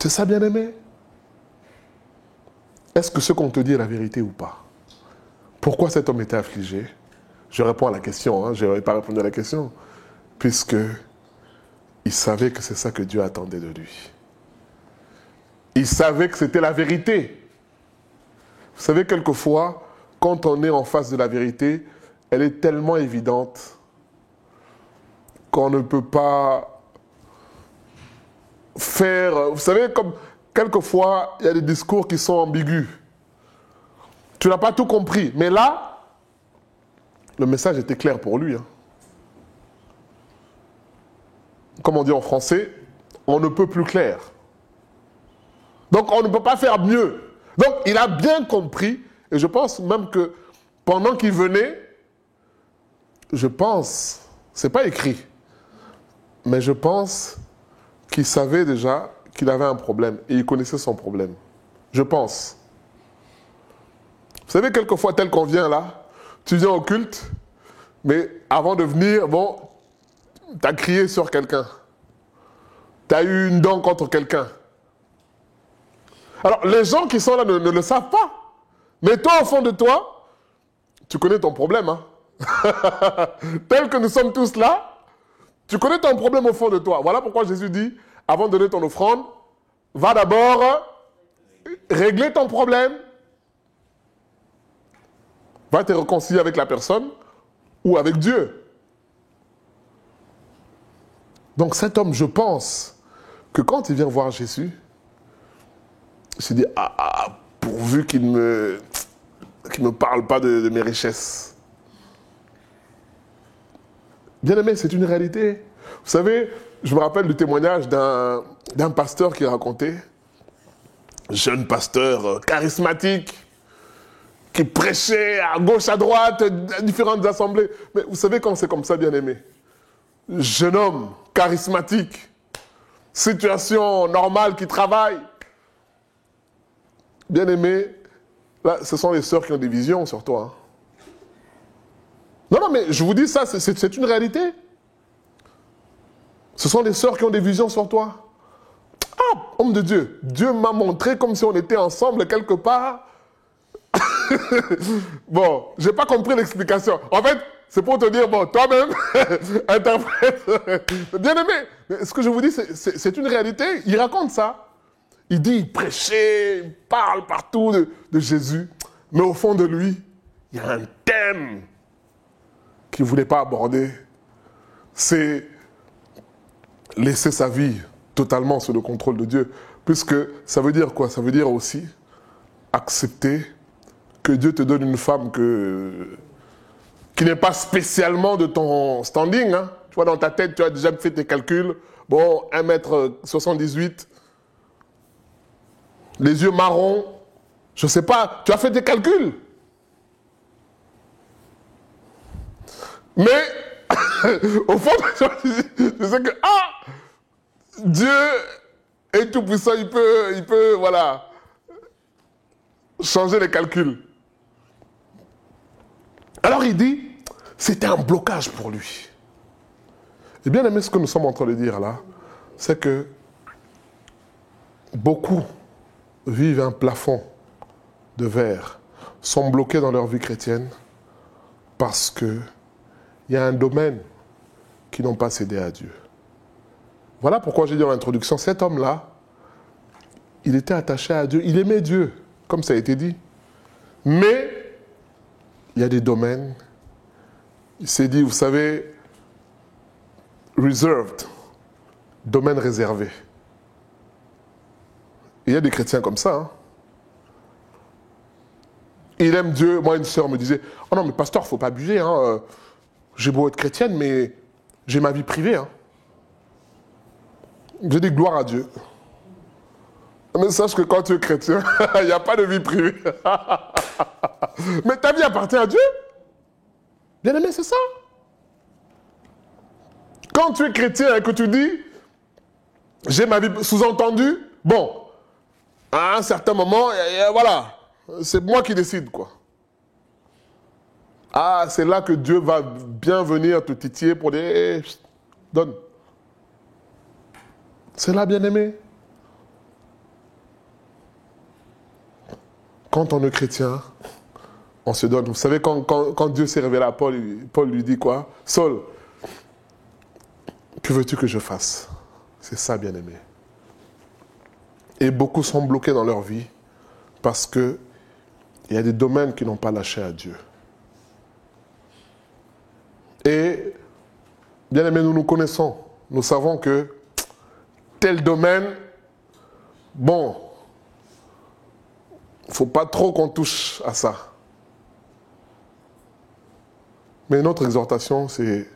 C'est ça, bien-aimé? Est-ce que ce qu'on te dit est la vérité ou pas? Pourquoi cet homme était affligé? Je réponds à la question, hein, je n'aurais pas répondu à la question. Puisque il savait que c'est ça que Dieu attendait de lui. Il savait que c'était la vérité. Vous savez, quelquefois, quand on est en face de la vérité, elle est tellement évidente qu'on ne peut pas faire... Vous savez, comme quelquefois, il y a des discours qui sont ambigus. Tu n'as pas tout compris. Mais là, le message était clair pour lui. Hein. Comme on dit en français, on ne peut plus clair. Donc, on ne peut pas faire mieux. Donc, il a bien compris. Et je pense même que pendant qu'il venait, je pense, c'est pas écrit, mais je pense qu'il savait déjà qu'il avait un problème et il connaissait son problème. Je pense. Vous savez, quelquefois, tel qu'on vient là, tu viens au culte, mais avant de venir, bon, tu as crié sur quelqu'un. Tu as eu une dent contre quelqu'un. Alors, les gens qui sont là ne le savent pas. Mais toi, au fond de toi, tu connais ton problème. Hein? Tel que nous sommes tous là, tu connais ton problème au fond de toi. Voilà pourquoi Jésus dit, avant de donner ton offrande, va d'abord régler ton problème. Va te réconcilier avec la personne ou avec Dieu. Donc cet homme, je pense que quand il vient voir Jésus, il se dit, pourvu qu'il ne me parle pas de mes richesses. Bien aimé, c'est une réalité. Vous savez, je me rappelle du témoignage d'un pasteur qui racontait, jeune pasteur charismatique, qui prêchait à gauche, à droite, à différentes assemblées. Mais vous savez quand c'est comme ça, bien aimé, jeune homme charismatique, situation normale qui travaille. Bien aimé, là, ce sont les sœurs qui ont des visions sur toi. Hein. Non, mais je vous dis ça, c'est une réalité. Ce sont les sœurs qui ont des visions sur toi. Ah, homme de Dieu, Dieu m'a montré comme si on était ensemble quelque part. Bon, j'ai pas compris l'explication. En fait, c'est pour te dire, bon, toi-même, interprète. Bien aimé, mais ce que je vous dis, c'est une réalité. Il raconte ça. Il dit, il prêchait, il parle partout de Jésus. Mais au fond de lui, il y a un thème qu'il ne voulait pas aborder. C'est laisser sa vie totalement sous le contrôle de Dieu. Puisque ça veut dire quoi? Ça veut dire aussi accepter que Dieu te donne une femme qui n'est pas spécialement de ton standing. Hein. Tu vois, dans ta tête, tu as déjà fait tes calculs. Bon, 1m78, les yeux marrons, je ne sais pas, tu as fait tes calculs. Mais, au fond, je sais que, Dieu est tout puissant, il peut, voilà, changer les calculs. Alors il dit, c'était un blocage pour lui. Et bien aimé, ce que nous sommes en train de dire là, c'est que beaucoup vivent un plafond de verre, sont bloqués dans leur vie chrétienne parce qu'il y a un domaine qui n'ont pas cédé à Dieu. Voilà pourquoi j'ai dit en introduction, cet homme-là, il était attaché à Dieu, il aimait Dieu, comme ça a été dit. Mais il y a des domaines, il s'est dit, vous savez, reserved, domaine réservé. Il y a des chrétiens comme ça. Hein. Il aime Dieu. Moi, une sœur me disait, oh non, mais pasteur, il ne faut pas abuser. Hein. J'ai beau être chrétienne, mais j'ai ma vie privée. Hein. J'ai dit gloire à Dieu. Mais sache que quand tu es chrétien, il n'y a pas de vie privée. Mais ta vie appartient à Dieu. Bien aimé, c'est ça. Quand tu es chrétien et que tu dis, j'ai ma vie sous-entendue, bon, à un certain moment, voilà, c'est moi qui décide, quoi. Ah, c'est là que Dieu va bien venir te titiller pour dire, hey, donne. C'est là, bien aimé. Quand on est chrétien, on se donne. Vous savez, quand Dieu s'est révélé à Paul, Paul lui dit quoi? Saul, que veux-tu que je fasse? C'est ça, bien aimé. Et beaucoup sont bloqués dans leur vie parce qu'il y a des domaines qui n'ont pas lâché à Dieu. Et, bien aimé, nous nous connaissons. Nous savons que tel domaine, bon, il ne faut pas trop qu'on touche à ça. Mais notre exhortation, c'est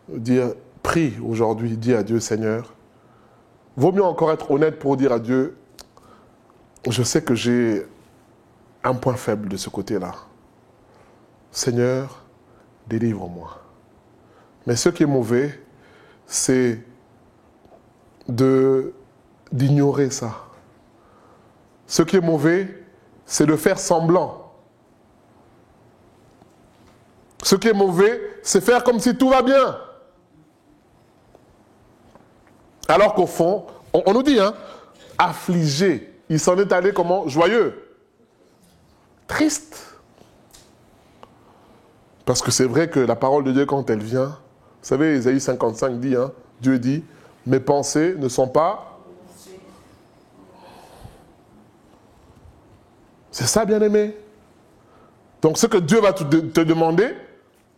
de dire, prie aujourd'hui, dis à Dieu, Seigneur. Vaut mieux encore être honnête pour dire à Dieu, je sais que j'ai un point faible de ce côté-là. Seigneur, délivre-moi. Mais ce qui est mauvais, c'est d'ignorer ça. Ce qui est mauvais, c'est de faire semblant. Ce qui est mauvais, c'est faire comme si tout va bien. Alors qu'au fond, on nous dit, hein, affligé. Il s'en est allé comment? Joyeux. Triste. Parce que c'est vrai que la parole de Dieu, quand elle vient, vous savez, Ésaïe 55 dit, hein, Dieu dit, mes pensées ne sont pas... C'est ça, bien-aimé. Donc ce que Dieu va te demander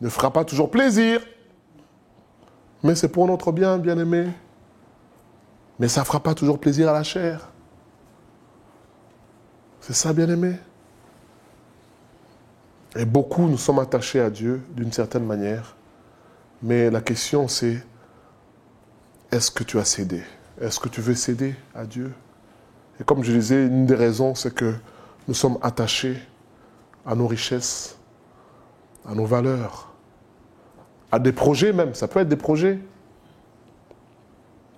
ne fera pas toujours plaisir. Mais c'est pour notre bien, bien-aimé. Mais ça ne fera pas toujours plaisir à la chair. C'est ça, bien-aimé. Et beaucoup, nous sommes attachés à Dieu d'une certaine manière. Mais la question, c'est, est-ce que tu as cédé? Est-ce que tu veux céder à Dieu? Et comme je disais, une des raisons, c'est que nous sommes attachés à nos richesses, à nos valeurs, à des projets même. Ça peut être des projets.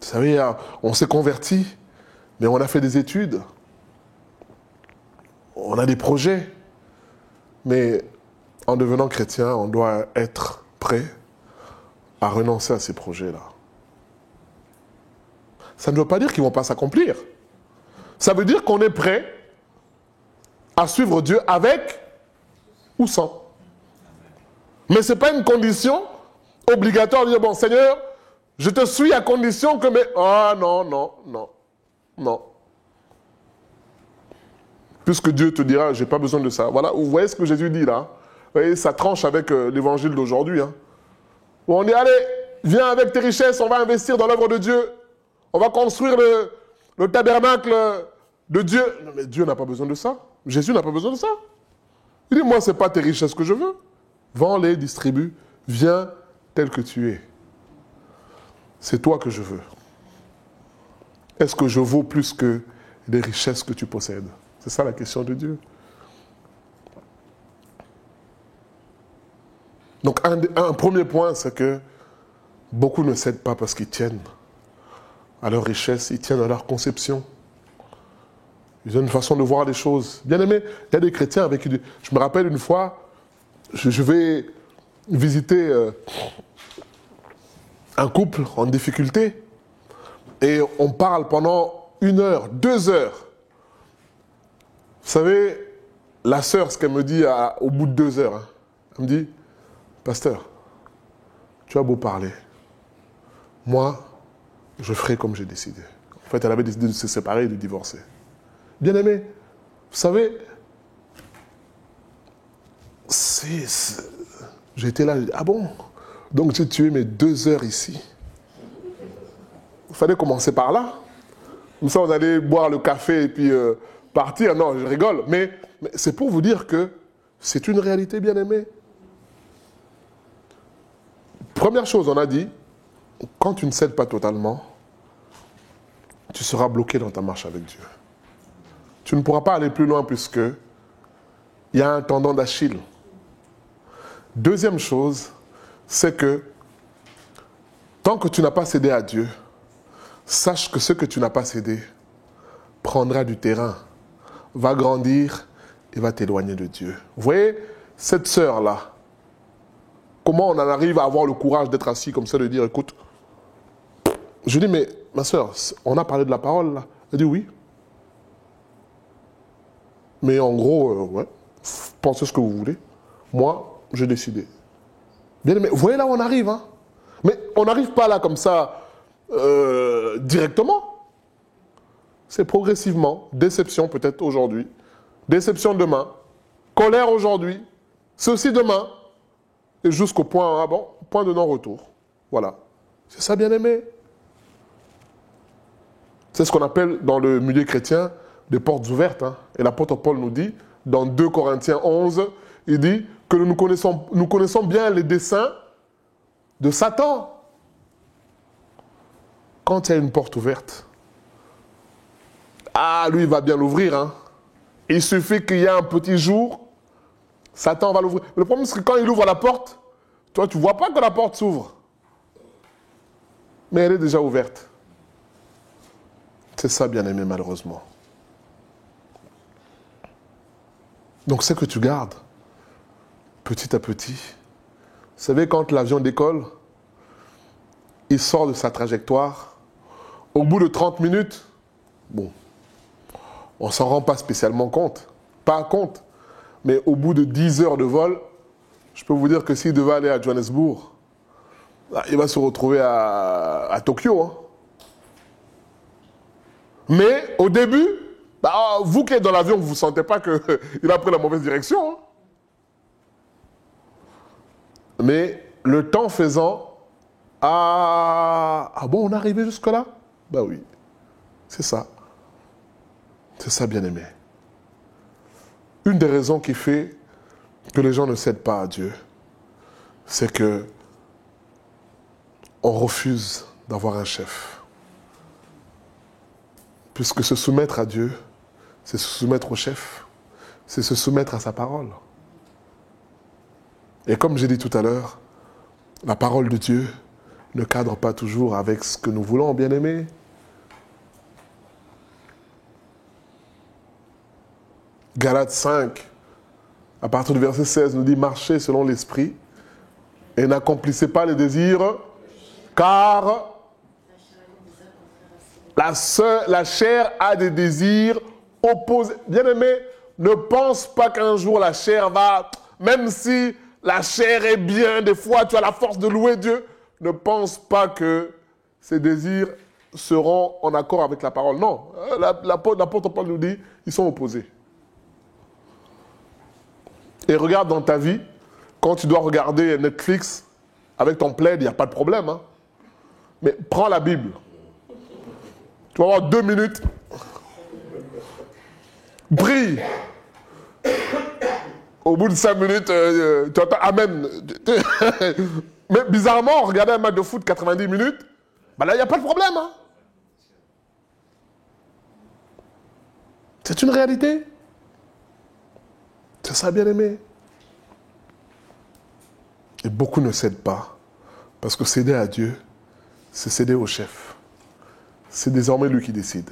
Vous savez, on s'est converti, mais on a fait des études. On a des projets. Mais en devenant chrétien, on doit être prêt à renoncer à ces projets-là. Ça ne veut pas dire qu'ils ne vont pas s'accomplir. Ça veut dire qu'on est prêt à suivre Dieu avec ou sans. Mais ce n'est pas une condition obligatoire de dire, bon, Seigneur, je te suis à condition que... Ah non, non, non, non. Puisque Dieu te dira, je n'ai pas besoin de ça. Voilà, vous voyez ce que Jésus dit là. Vous voyez, ça tranche avec l'évangile d'aujourd'hui. Hein. Où on dit, allez, viens avec tes richesses, on va investir dans l'œuvre de Dieu. On va construire le tabernacle de Dieu. Non, mais Dieu n'a pas besoin de ça. Jésus n'a pas besoin de ça. Il dit, moi, ce n'est pas tes richesses que je veux. Vends-les, distribue, viens tel que tu es. C'est toi que je veux. Est-ce que je vaux plus que les richesses que tu possèdes? C'est ça la question de Dieu. Donc un premier point, c'est que beaucoup ne cèdent pas parce qu'ils tiennent à leur richesse, ils tiennent à leur conception. Ils ont une façon de voir les choses. Bien aimé, il y a des chrétiens avec... Je me rappelle une fois, je vais visiter un couple en difficulté et on parle pendant 1 heure, 2 heures. Vous savez, la sœur, ce qu'elle me dit au bout de 2 heures, hein, elle me dit, pasteur, tu as beau parler, moi, je ferai comme j'ai décidé. En fait, elle avait décidé de se séparer et de divorcer. Bien aimé, vous savez, j'étais là, ah bon? Donc j'ai tué mes 2 heures ici. Il fallait commencer par là. Comme ça, on allait boire le café et puis partir. Non, je rigole. Mais c'est pour vous dire que c'est une réalité, bien aimée. Première chose, on a dit, quand tu ne cèdes pas totalement, tu seras bloqué dans ta marche avec Dieu. Tu ne pourras pas aller plus loin puisque il y a un tendon d'Achille. Deuxième chose, c'est que tant que tu n'as pas cédé à Dieu, sache que ce que tu n'as pas cédé prendra du terrain, va grandir et va t'éloigner de Dieu. Vous voyez, cette sœur-là, comment on en arrive à avoir le courage d'être assis comme ça, de dire, écoute, je dis, mais ma sœur, on a parlé de la parole là. Elle dit oui. Mais en gros, ouais, pensez ce que vous voulez. Moi, j'ai décidé. Bien aimé, vous voyez là où on arrive, hein? Mais on n'arrive pas là comme ça directement. C'est progressivement. Déception peut-être aujourd'hui. Déception demain. Colère aujourd'hui. Ceci demain. Et jusqu'au point, ah bon, point de non-retour. Voilà. C'est ça, bien aimé. C'est ce qu'on appelle dans le milieu chrétien des portes ouvertes. Hein. Et l'apôtre Paul nous dit, dans 2 Corinthiens 11, il dit que nous connaissons bien les desseins de Satan. Quand il y a une porte ouverte, ah, lui, il va bien l'ouvrir. Hein. Il suffit qu'il y ait un petit jour, Satan va l'ouvrir. Le problème, c'est que quand il ouvre la porte, toi, tu ne vois pas que la porte s'ouvre. Mais elle est déjà ouverte. C'est ça, bien-aimé, malheureusement. Donc, c'est que tu gardes, petit à petit. Vous savez, quand l'avion décolle, il sort de sa trajectoire. Au bout de 30 minutes, bon, on ne s'en rend pas spécialement compte. Pas compte. Mais au bout de 10 heures de vol, je peux vous dire que s'il devait aller à Johannesburg, il va se retrouver à Tokyo. Hein. Mais au début, vous qui êtes dans l'avion, vous ne sentez pas qu'il a pris la mauvaise direction. Hein. Mais le temps faisant, ah bon, on est arrivé jusque-là? Ben oui, c'est ça. C'est ça, bien-aimé. Une des raisons qui fait que les gens ne cèdent pas à Dieu, c'est que on refuse d'avoir un chef. Puisque se soumettre à Dieu, c'est se soumettre au chef, c'est se soumettre à sa parole. Et comme j'ai dit tout à l'heure, la parole de Dieu ne cadre pas toujours avec ce que nous voulons, bien-aimés. Galates 5, à partir du verset 16, nous dit « Marchez selon l'esprit et n'accomplissez pas les désirs, car la chair a des désirs opposés. » Bien-aimé, ne pense pas qu'un jour la chair va, même si la chair est bien, des fois tu as la force de louer Dieu, ne pense pas que ces désirs seront en accord avec la parole. Non, l'apôtre Paul nous dit, ils sont opposés. Et regarde dans ta vie, quand tu dois regarder Netflix avec ton plaid, il n'y a pas de problème. Hein. Mais prends la Bible. Tu vas avoir 2 minutes. Prie. Au bout de 5 minutes, tu entends Amen. Mais bizarrement, regarder un match de foot 90 minutes, ben là, il n'y a pas de problème. Hein. C'est une réalité. C'est ça, bien-aimé. Et beaucoup ne cèdent pas. Parce que céder à Dieu, c'est céder au chef. C'est désormais lui qui décide.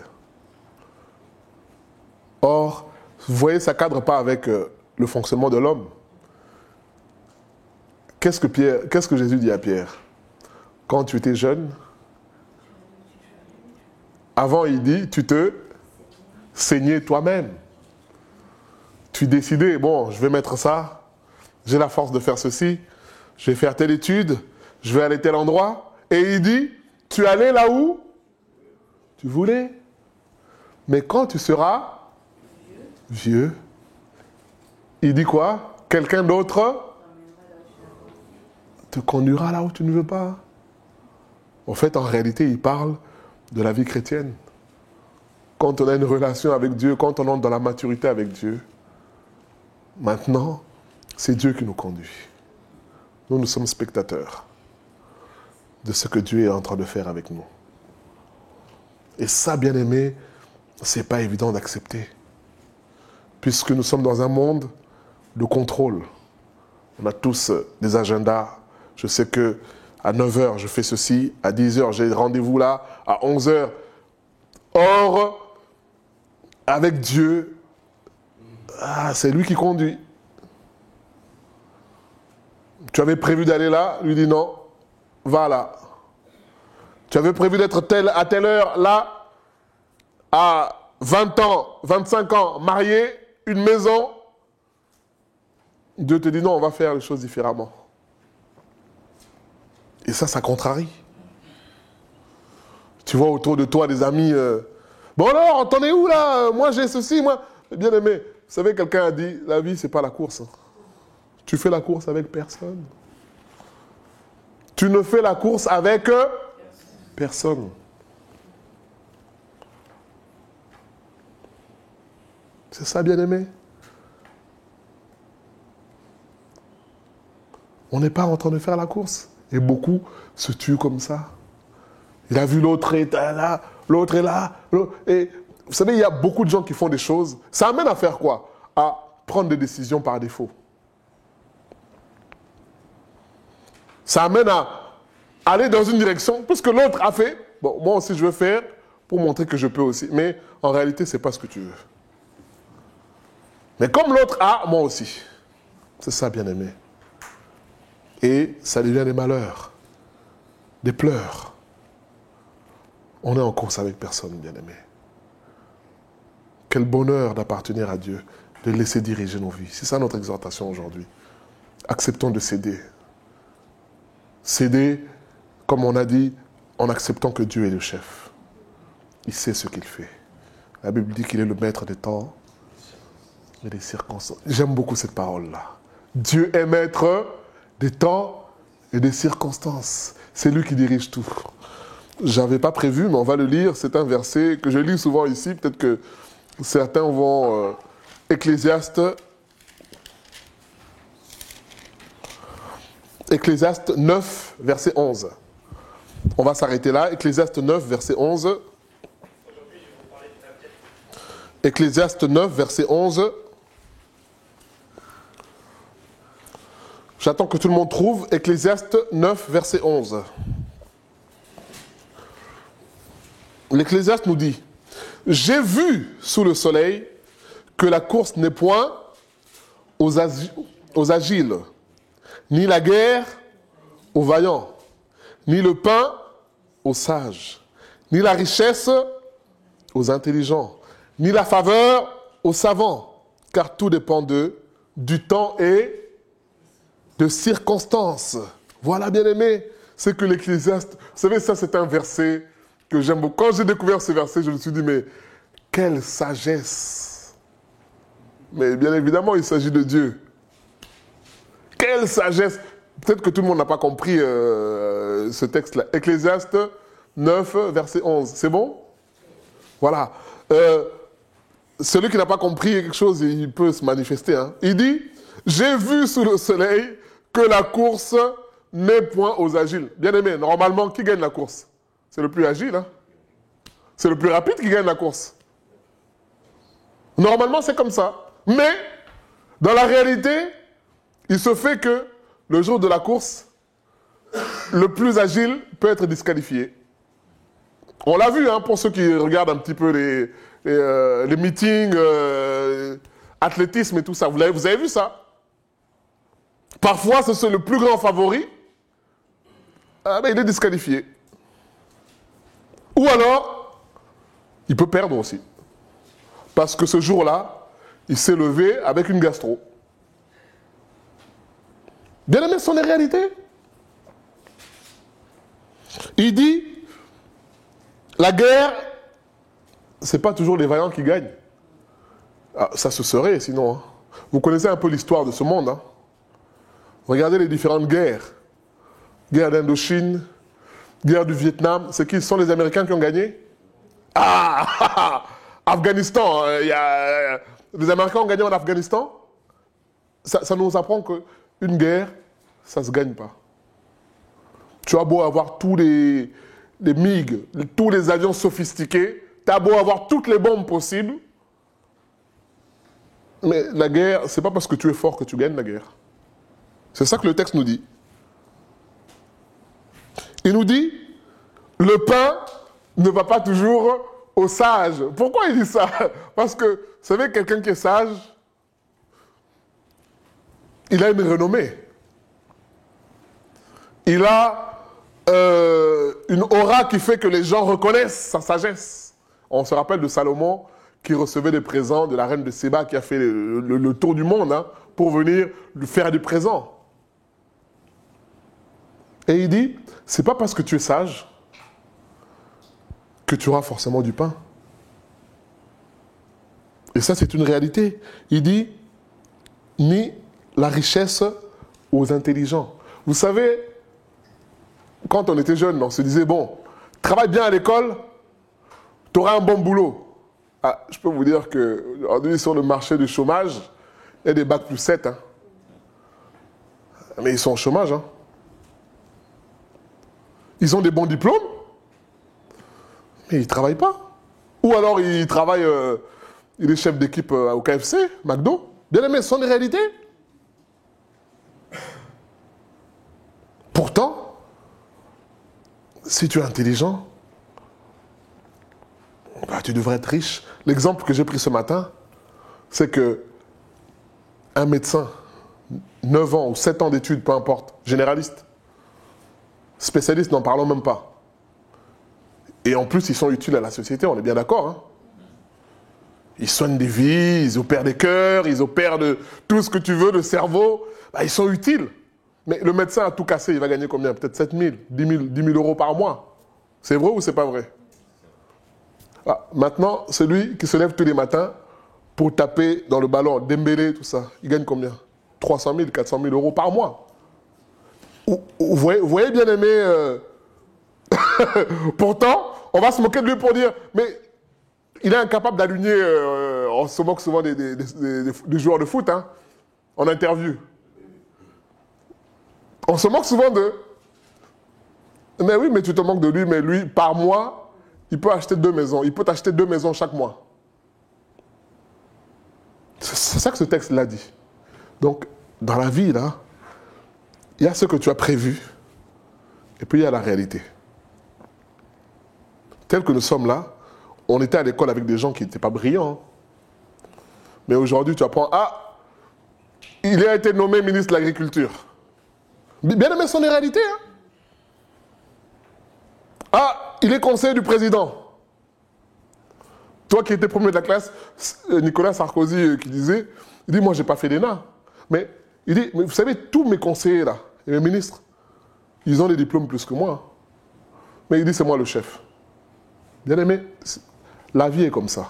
Or, vous voyez, ça ne cadre pas avec le fonctionnement de l'homme. Qu'est-ce que Jésus dit à Pierre? Quand tu étais jeune, avant il dit, tu te saignais toi-même. Tu décidais, bon, je vais mettre ça, j'ai la force de faire ceci, je vais faire telle étude, je vais aller à tel endroit. Et il dit, tu allais là où tu voulais. Mais quand tu seras vieux, il dit quoi? Quelqu'un d'autre te conduira là où tu ne veux pas. En fait, en réalité, il parle de la vie chrétienne. Quand on a une relation avec Dieu, quand on entre dans la maturité avec Dieu, maintenant, c'est Dieu qui nous conduit. Nous sommes spectateurs de ce que Dieu est en train de faire avec nous. Et ça, bien aimé, c'est pas évident d'accepter. Puisque nous sommes dans un monde de contrôle. On a tous des agendas. Je sais que à 9h, je fais ceci. À 10h, j'ai rendez-vous là. À 11h. Or, avec Dieu, c'est lui qui conduit. Tu avais prévu d'aller là, lui dit non, va là. Tu avais prévu d'être à telle heure là, à 20 ans, 25 ans, marié, une maison. Dieu te dit non, on va faire les choses différemment. Et ça contrarie. Tu vois autour de toi des amis, bon alors, t'en es où là? Moi j'ai ceci, moi. Bien aimé, vous savez, quelqu'un a dit, la vie c'est pas la course. Tu fais la course avec personne. Tu ne fais la course avec personne. C'est ça, bien-aimé. On n'est pas en train de faire la course. Et beaucoup se tuent comme ça. Il a vu l'autre est là, l'autre est là. Et vous savez, il y a beaucoup de gens qui font des choses. Ça amène à faire quoi? À prendre des décisions par défaut. Ça amène à aller dans une direction, parce que l'autre a fait. Bon, moi aussi je veux faire pour montrer que je peux aussi. Mais en réalité, ce n'est pas ce que tu veux. Mais comme l'autre a, moi aussi. C'est ça, bien-aimé. Et ça devient des malheurs, des pleurs. On est en course avec personne, bien-aimé. Quel bonheur d'appartenir à Dieu, de laisser diriger nos vies. C'est ça notre exhortation aujourd'hui. Acceptons de céder. Céder, comme on a dit, en acceptant que Dieu est le chef. Il sait ce qu'il fait. La Bible dit qu'il est le maître des temps et des circonstances. J'aime beaucoup cette parole-là. Dieu est maître des temps et des circonstances. C'est lui qui dirige tout. Je n'avais pas prévu, mais on va le lire. C'est un verset que je lis souvent ici. Peut-être que certains vont... Ecclésiaste 9, verset 11. On va s'arrêter là. Ecclésiaste 9, verset 11. Ecclésiaste 9, verset 11. J'attends que tout le monde trouve. Ecclésiaste 9, verset 11. l'Ecclésiaste nous dit, « J'ai vu sous le soleil que la course n'est point aux agiles, ni la guerre aux vaillants, ni le pain aux sages, ni la richesse aux intelligents, ni la faveur aux savants, car tout dépend d'eux, du temps et de circonstances. » Voilà, bien-aimé, c'est que l'Ecclésiaste... Vous savez, ça, c'est un verset que j'aime beaucoup. Quand j'ai découvert ce verset, je me suis dit, mais quelle sagesse! Mais bien évidemment, il s'agit de Dieu. Quelle sagesse! Peut-être que tout le monde n'a pas compris ce texte-là. Ecclésiaste 9, verset 11. C'est bon? Voilà. Celui qui n'a pas compris quelque chose, il peut se manifester. Hein. Il dit, « J'ai vu sous le soleil que la course n'est point aux agiles. » Bien aimé, normalement, qui gagne la course? C'est le plus agile. Hein. C'est le plus rapide qui gagne la course. Normalement, c'est comme ça. Mais, dans la réalité, il se fait que le jour de la course, le plus agile peut être disqualifié. On l'a vu, hein, pour ceux qui regardent un petit peu les meetings, athlétisme et tout ça. Vous avez vu ça? Parfois, c'est le plus grand favori, il est disqualifié. Ou alors, il peut perdre aussi. Parce que ce jour-là, il s'est levé avec une gastro. Bien aimé, ce sont les réalités. Il dit, la guerre, c'est pas toujours les vaillants qui gagnent. Ah, ça se serait sinon. Hein. Vous connaissez un peu l'histoire de ce monde. Hein. Regardez les différentes guerres. Guerre d'Indochine, guerre du Vietnam. C'est qui sont les Américains qui ont gagné? Ah Afghanistan. Les Américains ont gagné en Afghanistan. Ça nous apprend qu'une guerre, ça ne se gagne pas. Tu as beau avoir tous les MiG, tous les avions sophistiqués, tu as beau avoir toutes les bombes possibles, mais la guerre, c'est pas parce que tu es fort que tu gagnes la guerre. C'est ça que le texte nous dit. Il nous dit, le pain ne va pas toujours aux sages. Pourquoi il dit ça? Parce que, vous savez, quelqu'un qui est sage, il a une renommée. Il a une aura qui fait que les gens reconnaissent sa sagesse. On se rappelle de Salomon qui recevait des présents de la reine de Séba qui a fait le tour du monde hein, pour venir lui faire du présent. Et il dit, c'est pas parce que tu es sage que tu auras forcément du pain. Et ça, c'est une réalité. Il dit, ni la richesse aux intelligents. Vous savez, quand on était jeune, on se disait, bon, travaille bien à l'école, tu auras un bon boulot. Ah, je peux vous dire qu'aujourd'hui, sur le marché du chômage, il y a des bacs plus 7. Hein. Mais ils sont au chômage. Hein. Ils ont des bons diplômes, mais ils ne travaillent pas. Ou alors ils travaillent, il est chef d'équipe au KFC, McDo. Bien aimé, ce sont des réalités. Pourtant, si tu es intelligent, tu devrais être riche. L'exemple que j'ai pris ce matin, c'est que un médecin, 9 ans ou 7 ans d'études, peu importe, généraliste, spécialiste, n'en parlons même pas. Et en plus, ils sont utiles à la société, on est bien d'accord. Hein? Ils soignent des vies, ils opèrent des cœurs, ils opèrent de tout ce que tu veux, le cerveau. Ils sont utiles. Mais le médecin a tout cassé, il va gagner combien? Peut-être 7 000, 10 000 euros par mois. C'est vrai ou c'est pas vrai? Maintenant, celui qui se lève tous les matins pour taper dans le ballon, Dembélé, tout ça, il gagne combien? 300 000, 400 000 euros par mois. Vous voyez bien aimé, pourtant, on va se moquer de lui pour dire, mais il est incapable d'aligner, on se moque souvent des joueurs de foot, hein, en interview. On se moque souvent d'eux. Mais oui, mais tu te moques de lui, mais lui, par mois, il peut acheter 2 maisons. Il peut t'acheter 2 maisons chaque mois. C'est ça que ce texte-là dit. Donc, dans la vie, là, il y a ce que tu as prévu, et puis il y a la réalité. tels que nous sommes là, on était à l'école avec des gens qui n'étaient pas brillants. Mais aujourd'hui, tu apprends, ah, il a été nommé ministre de l'Agriculture. Bien aimé, son réalité. Hein? Ah, il est conseiller du président. Toi qui étais premier de la classe, Nicolas Sarkozy qui disait, il dit, moi, je n'ai pas fait d'ENA. Mais il dit, mais vous savez, tous mes conseillers là, et mes ministres, ils ont des diplômes plus que moi. Mais il dit, c'est moi le chef. Bien aimé, la vie est comme ça.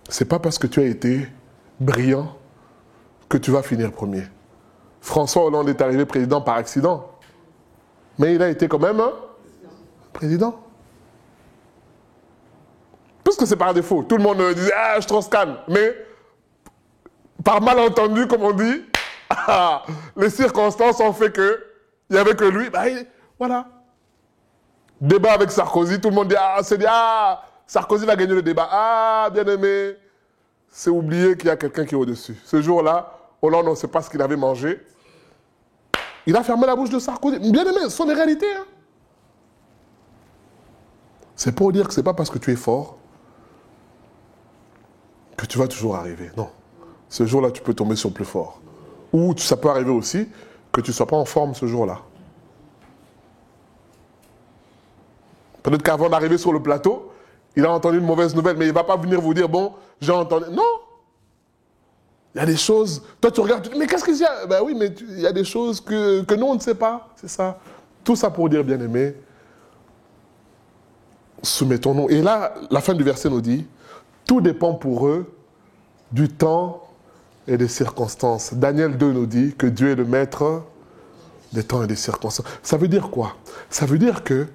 C'est pas parce que tu as été brillant que tu vas finir premier. François Hollande est arrivé président par accident. Mais il a été quand même président. Parce que c'est par défaut. Tout le monde disait, ah, je transcanne. Mais par malentendu, comme on dit, les circonstances ont fait qu'il n'y avait que lui. Bah, voilà. Débat avec Sarkozy, tout le monde dit, Sarkozy va gagner le débat. Ah, bien aimé. C'est oublier qu'il y a quelqu'un qui est au-dessus. Ce jour-là, Hollande, on ne sait pas ce qu'il avait mangé. Il a fermé la bouche de Sarkozy. Bien aimé, ce sont des réalités. Hein. C'est pour dire que ce n'est pas parce que tu es fort que tu vas toujours arriver. Non. Ce jour-là, tu peux tomber sur le plus fort. Ou ça peut arriver aussi que tu ne sois pas en forme ce jour-là. Peut-être qu'avant d'arriver sur le plateau, il a entendu une mauvaise nouvelle, mais il ne va pas venir vous dire, bon, j'ai entendu. Non. Il y a des choses, toi tu regardes, tu dis, mais qu'est-ce qu'il y a? Ben oui, mais il y a des choses que nous, on ne sait pas. C'est ça. Tout ça pour dire, bien-aimé, soumettons-nous. Et là, la fin du verset nous dit, tout dépend pour eux du temps et des circonstances. Daniel 2 nous dit que Dieu est le maître des temps et des circonstances. Ça veut dire quoi? Ça veut dire que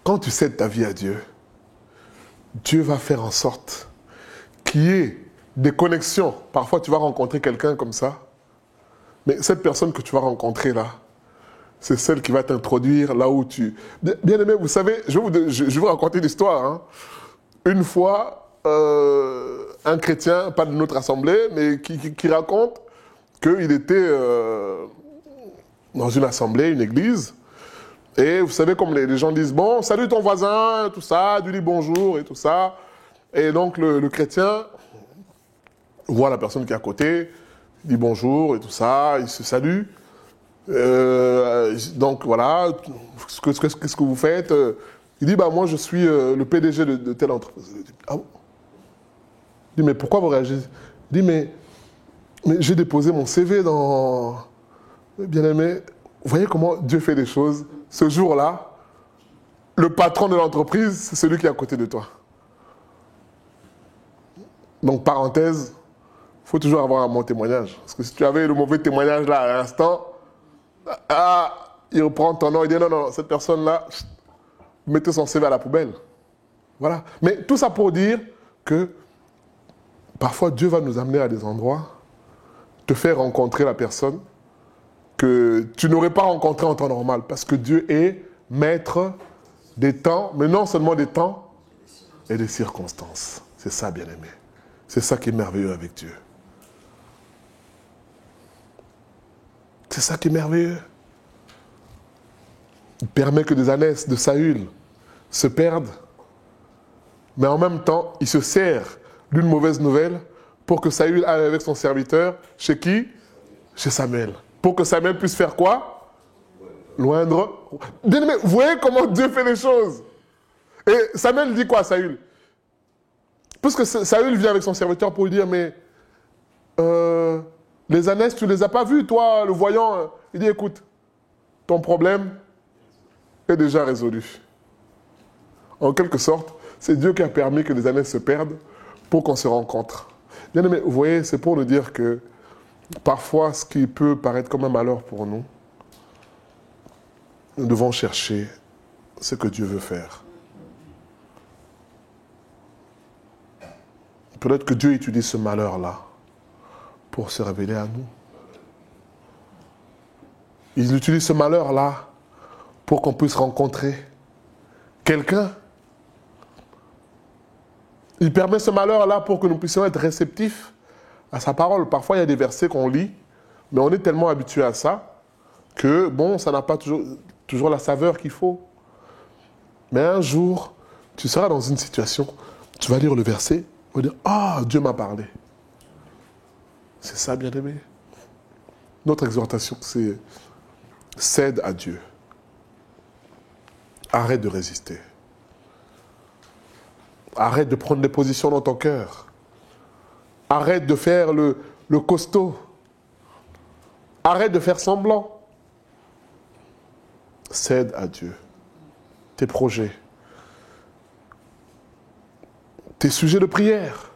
quand tu cèdes ta vie à Dieu, Dieu va faire en sorte qu'il y ait des connexions. Parfois, tu vas rencontrer quelqu'un comme ça, mais cette personne que tu vas rencontrer là, c'est celle qui va t'introduire là où tu... Bien aimé, vous savez, je vais vous raconter l'histoire. Hein. Une fois, un chrétien, pas de notre assemblée, mais qui raconte qu'il était dans une assemblée, une église, et vous savez, comme les gens disent, bon, salut ton voisin, tout ça, lui dis bonjour et tout ça. Et donc le chrétien voit la personne qui est à côté, dit bonjour et tout ça, il se salue. Donc voilà, qu'est-ce que vous faites? Il dit, bah moi je suis le PDG de telle entreprise. Il dit, ah bon? Il dit, mais pourquoi vous réagissez? Il dit, mais j'ai déposé mon CV dans... Bien aimé, vous voyez comment Dieu fait des choses? Ce jour-là, le patron de l'entreprise, c'est celui qui est à côté de toi. Donc, parenthèse, il faut toujours avoir un bon témoignage. Parce que si tu avais le mauvais témoignage là à l'instant, il reprend ton nom, il dit non, cette personne-là, mettez son CV à la poubelle. Voilà. Mais tout ça pour dire que parfois Dieu va nous amener à des endroits, te faire rencontrer la personne que tu n'aurais pas rencontré en temps normal. Parce que Dieu est maître des temps, mais non seulement des temps et des circonstances. C'est ça, bien-aimé. C'est ça qui est merveilleux avec Dieu. C'est ça qui est merveilleux. Il permet que des ânesses de Saül se perdent, mais en même temps, il se sert d'une mauvaise nouvelle pour que Saül aille avec son serviteur, chez qui? Chez Samuel. Pour que Samuel puisse faire quoi? Loindre. Bien-aimé, vous voyez comment Dieu fait les choses. Et Samuel dit quoi à Saül? Parce que Saül vient avec son serviteur pour lui dire, mais les ânesses, tu ne les as pas vues, toi, le voyant. Il dit, écoute, ton problème est déjà résolu. En quelque sorte, c'est Dieu qui a permis que les ânesses se perdent pour qu'on se rencontre. Bien aimé, vous voyez, c'est pour nous dire que parfois, ce qui peut paraître comme un malheur pour nous, nous devons chercher ce que Dieu veut faire. Peut-être que Dieu utilise ce malheur-là pour se révéler à nous. Il utilise ce malheur-là pour qu'on puisse rencontrer quelqu'un. Il permet ce malheur-là pour que nous puissions être réceptifs à sa parole. Parfois, il y a des versets qu'on lit, mais on est tellement habitué à ça que, bon, ça n'a pas toujours la saveur qu'il faut. Mais un jour, tu seras dans une situation, tu vas lire le verset, tu vas dire, ah, Dieu m'a parlé. C'est ça, bien-aimé. Notre exhortation, c'est cède à Dieu. Arrête de résister. Arrête de prendre des positions dans ton cœur. Arrête de faire le costaud. Arrête de faire semblant. Cède à Dieu. Tes projets. Tes sujets de prière.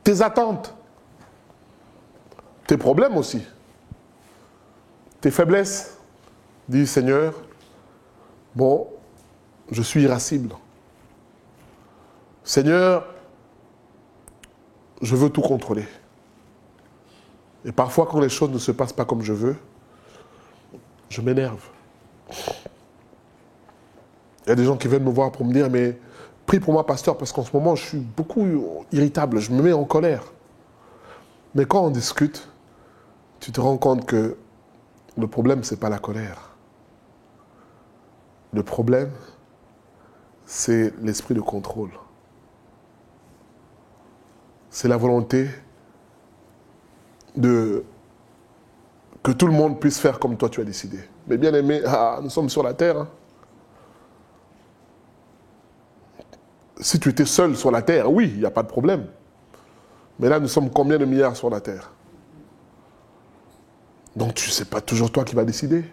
Tes attentes. Tes problèmes aussi. Tes faiblesses. Dis, Seigneur, bon, je suis irascible. Seigneur, je veux tout contrôler. Et parfois, quand les choses ne se passent pas comme je veux, je m'énerve. Il y a des gens qui viennent me voir pour me dire, mais prie pour moi, pasteur, parce qu'en ce moment, je suis beaucoup irritable, je me mets en colère. Mais quand on discute, tu te rends compte que le problème, ce n'est pas la colère. Le problème, c'est l'esprit de contrôle. C'est la volonté que tout le monde puisse faire comme toi tu as décidé. Mais bien aimé, nous sommes sur la terre. Hein. Si tu étais seul sur la terre, oui, il n'y a pas de problème. Mais là, nous sommes combien de milliards sur la terre? Donc, tu ne sais pas toujours toi qui vas décider.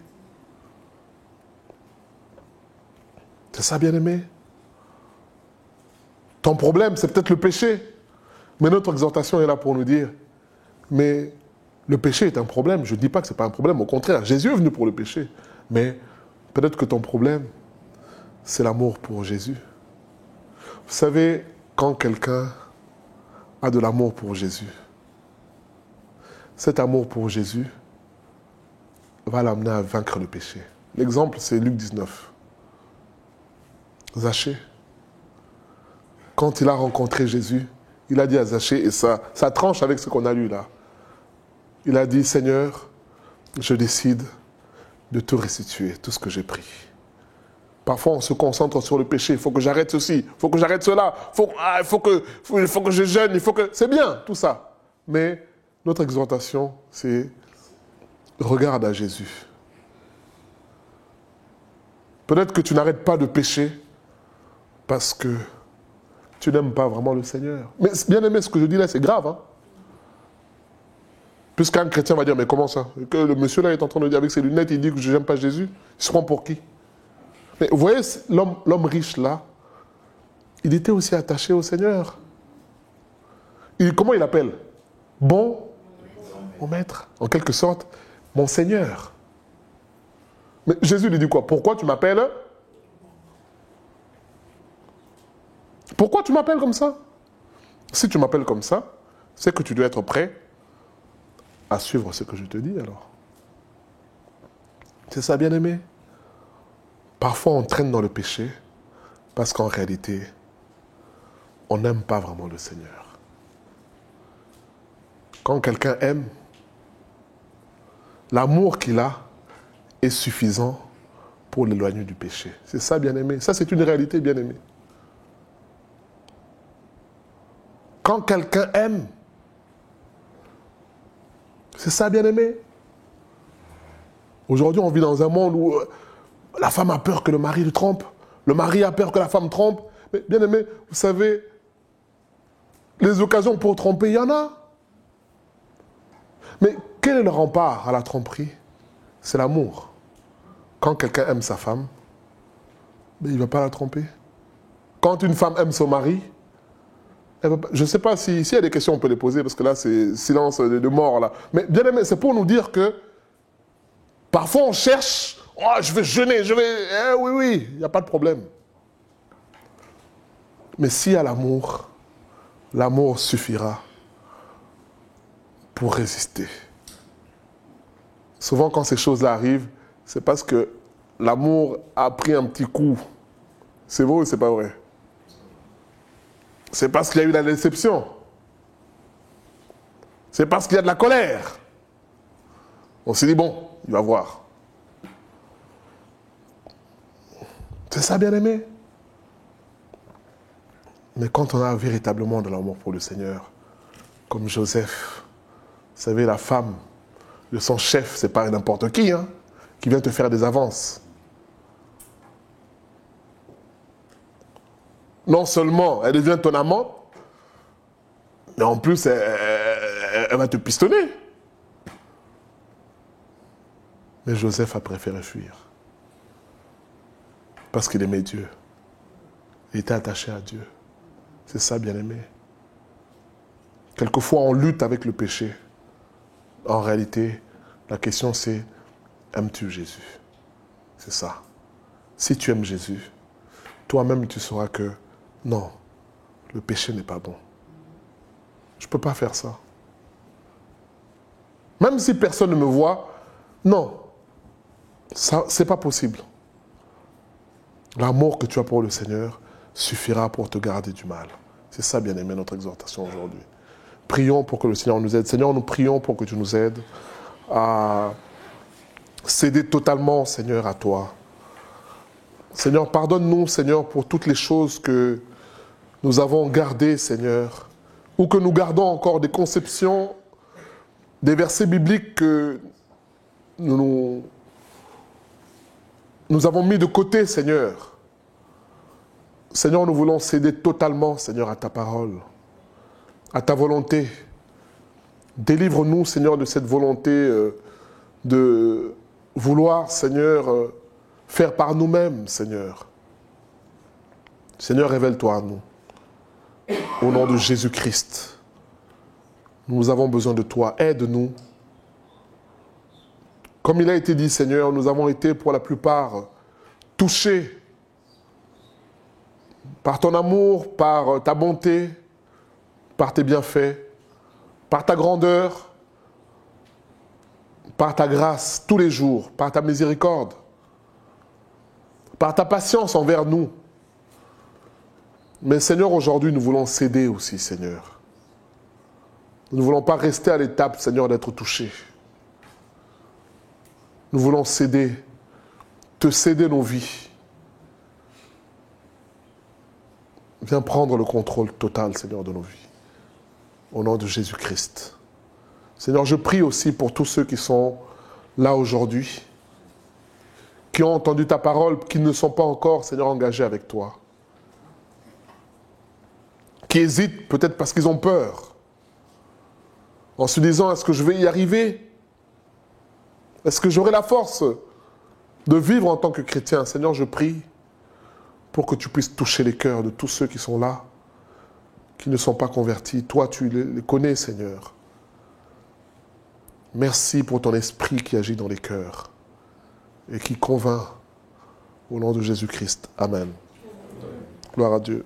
C'est ça, bien-aimé. Ton problème, c'est peut-être le péché. Mais notre exhortation est là pour nous dire, mais le péché est un problème. Je ne dis pas que ce n'est pas un problème. Au contraire, Jésus est venu pour le péché. Mais peut-être que ton problème, c'est l'amour pour Jésus. Vous savez, quand quelqu'un a de l'amour pour Jésus, cet amour pour Jésus va l'amener à vaincre le péché. L'exemple, c'est Luc 19. Zachée, quand il a rencontré Jésus, il a dit à Zachée, et ça tranche avec ce qu'on a lu là, il a dit, Seigneur, je décide de te restituer tout ce que j'ai pris. Parfois, on se concentre sur le péché. Il faut que j'arrête ceci, il faut que j'arrête cela, il faut que je jeûne, il faut que... C'est bien, tout ça. Mais notre exhortation, c'est regarde à Jésus. Peut-être que tu n'arrêtes pas de pécher parce que tu n'aimes pas vraiment le Seigneur. Mais bien aimé, ce que je dis là, c'est grave. Hein? Puisqu'un chrétien va dire, mais comment ça? Que le monsieur là est en train de dire avec ses lunettes, il dit que je n'aime pas Jésus. Il se prend pour qui? Mais vous voyez, l'homme riche là, il était aussi attaché au Seigneur. Comment il appelle? Bon, mon maître. En quelque sorte, mon Seigneur. Mais Jésus lui dit quoi? Pourquoi tu m'appelles? Pourquoi tu m'appelles comme ça? Si tu m'appelles comme ça, c'est que tu dois être prêt à suivre ce que je te dis alors. C'est ça, bien-aimé? Parfois, on traîne dans le péché parce qu'en réalité, on n'aime pas vraiment le Seigneur. Quand quelqu'un aime, l'amour qu'il a est suffisant pour l'éloigner du péché. C'est ça, bien-aimé. Ça, c'est une réalité, bien-aimé. Quand quelqu'un aime, c'est ça, bien-aimé. Aujourd'hui, on vit dans un monde où la femme a peur que le mari le trompe. Le mari a peur que la femme trompe. Mais bien aimé, vous savez, les occasions pour tromper, il y en a. Mais quel est le rempart à la tromperie? C'est l'amour. Quand quelqu'un aime sa femme, mais il ne va pas la tromper. Quand une femme aime son mari, je ne sais pas s'il y a des questions, on peut les poser, parce que là, c'est silence de mort. Là. Mais bien aimé, c'est pour nous dire que parfois on cherche, oh, je vais jeûner, oui, il n'y a pas de problème. Mais s'il y a l'amour, l'amour suffira pour résister. Souvent, quand ces choses-là arrivent, c'est parce que l'amour a pris un petit coup. C'est vrai ou c'est pas vrai? C'est parce qu'il y a eu la déception. C'est parce qu'il y a de la colère. On s'est dit, bon, il va voir. C'est ça, bien-aimé. Mais quand on a véritablement de l'amour pour le Seigneur, comme Joseph, vous savez, la femme de son chef, c'est pas n'importe qui, hein, qui vient te faire des avances. Non seulement elle devient ton amante, mais en plus elle va te pistonner. Mais Joseph a préféré fuir. Parce qu'il aimait Dieu. Il était attaché à Dieu. C'est ça, bien-aimé. Quelquefois, on lutte avec le péché. En réalité, la question c'est, aimes-tu Jésus? C'est ça. Si tu aimes Jésus, toi-même tu sauras que non, le péché n'est pas bon. Je ne peux pas faire ça. Même si personne ne me voit, non, ce n'est pas possible. L'amour que tu as pour le Seigneur suffira pour te garder du mal. C'est ça, bien-aimé, notre exhortation aujourd'hui. Prions pour que le Seigneur nous aide. Seigneur, nous prions pour que tu nous aides à céder totalement, Seigneur, à toi. Seigneur, pardonne-nous, Seigneur, pour toutes les choses que nous avons gardées, Seigneur, ou que nous gardons encore des conceptions, des versets bibliques que nous avons mis de côté, Seigneur. Seigneur, nous voulons céder totalement, Seigneur, à ta parole, à ta volonté. Délivre-nous, Seigneur, de cette volonté de vouloir, Seigneur, faire par nous-mêmes, Seigneur. Seigneur, révèle-toi à nous. Au nom de Jésus-Christ, nous avons besoin de toi. Aide-nous. Comme il a été dit, Seigneur, nous avons été pour la plupart touchés par ton amour, par ta bonté, par tes bienfaits, par ta grandeur, par ta grâce tous les jours, par ta miséricorde, par ta patience envers nous. Mais Seigneur, aujourd'hui, nous voulons céder aussi, Seigneur. Nous ne voulons pas rester à l'étape, Seigneur, d'être touchés. Nous voulons céder, te céder nos vies. Viens prendre le contrôle total, Seigneur, de nos vies. Au nom de Jésus-Christ. Seigneur, je prie aussi pour tous ceux qui sont là aujourd'hui, qui ont entendu ta parole, qui ne sont pas encore, Seigneur, engagés avec toi. Qui hésitent peut-être parce qu'ils ont peur. En se disant, est-ce que je vais y arriver? Est-ce que j'aurai la force de vivre en tant que chrétien? Seigneur, je prie pour que tu puisses toucher les cœurs de tous ceux qui sont là, qui ne sont pas convertis. Toi, tu les connais, Seigneur. Merci pour ton esprit qui agit dans les cœurs et qui convainc au nom de Jésus-Christ. Amen. Gloire à Dieu.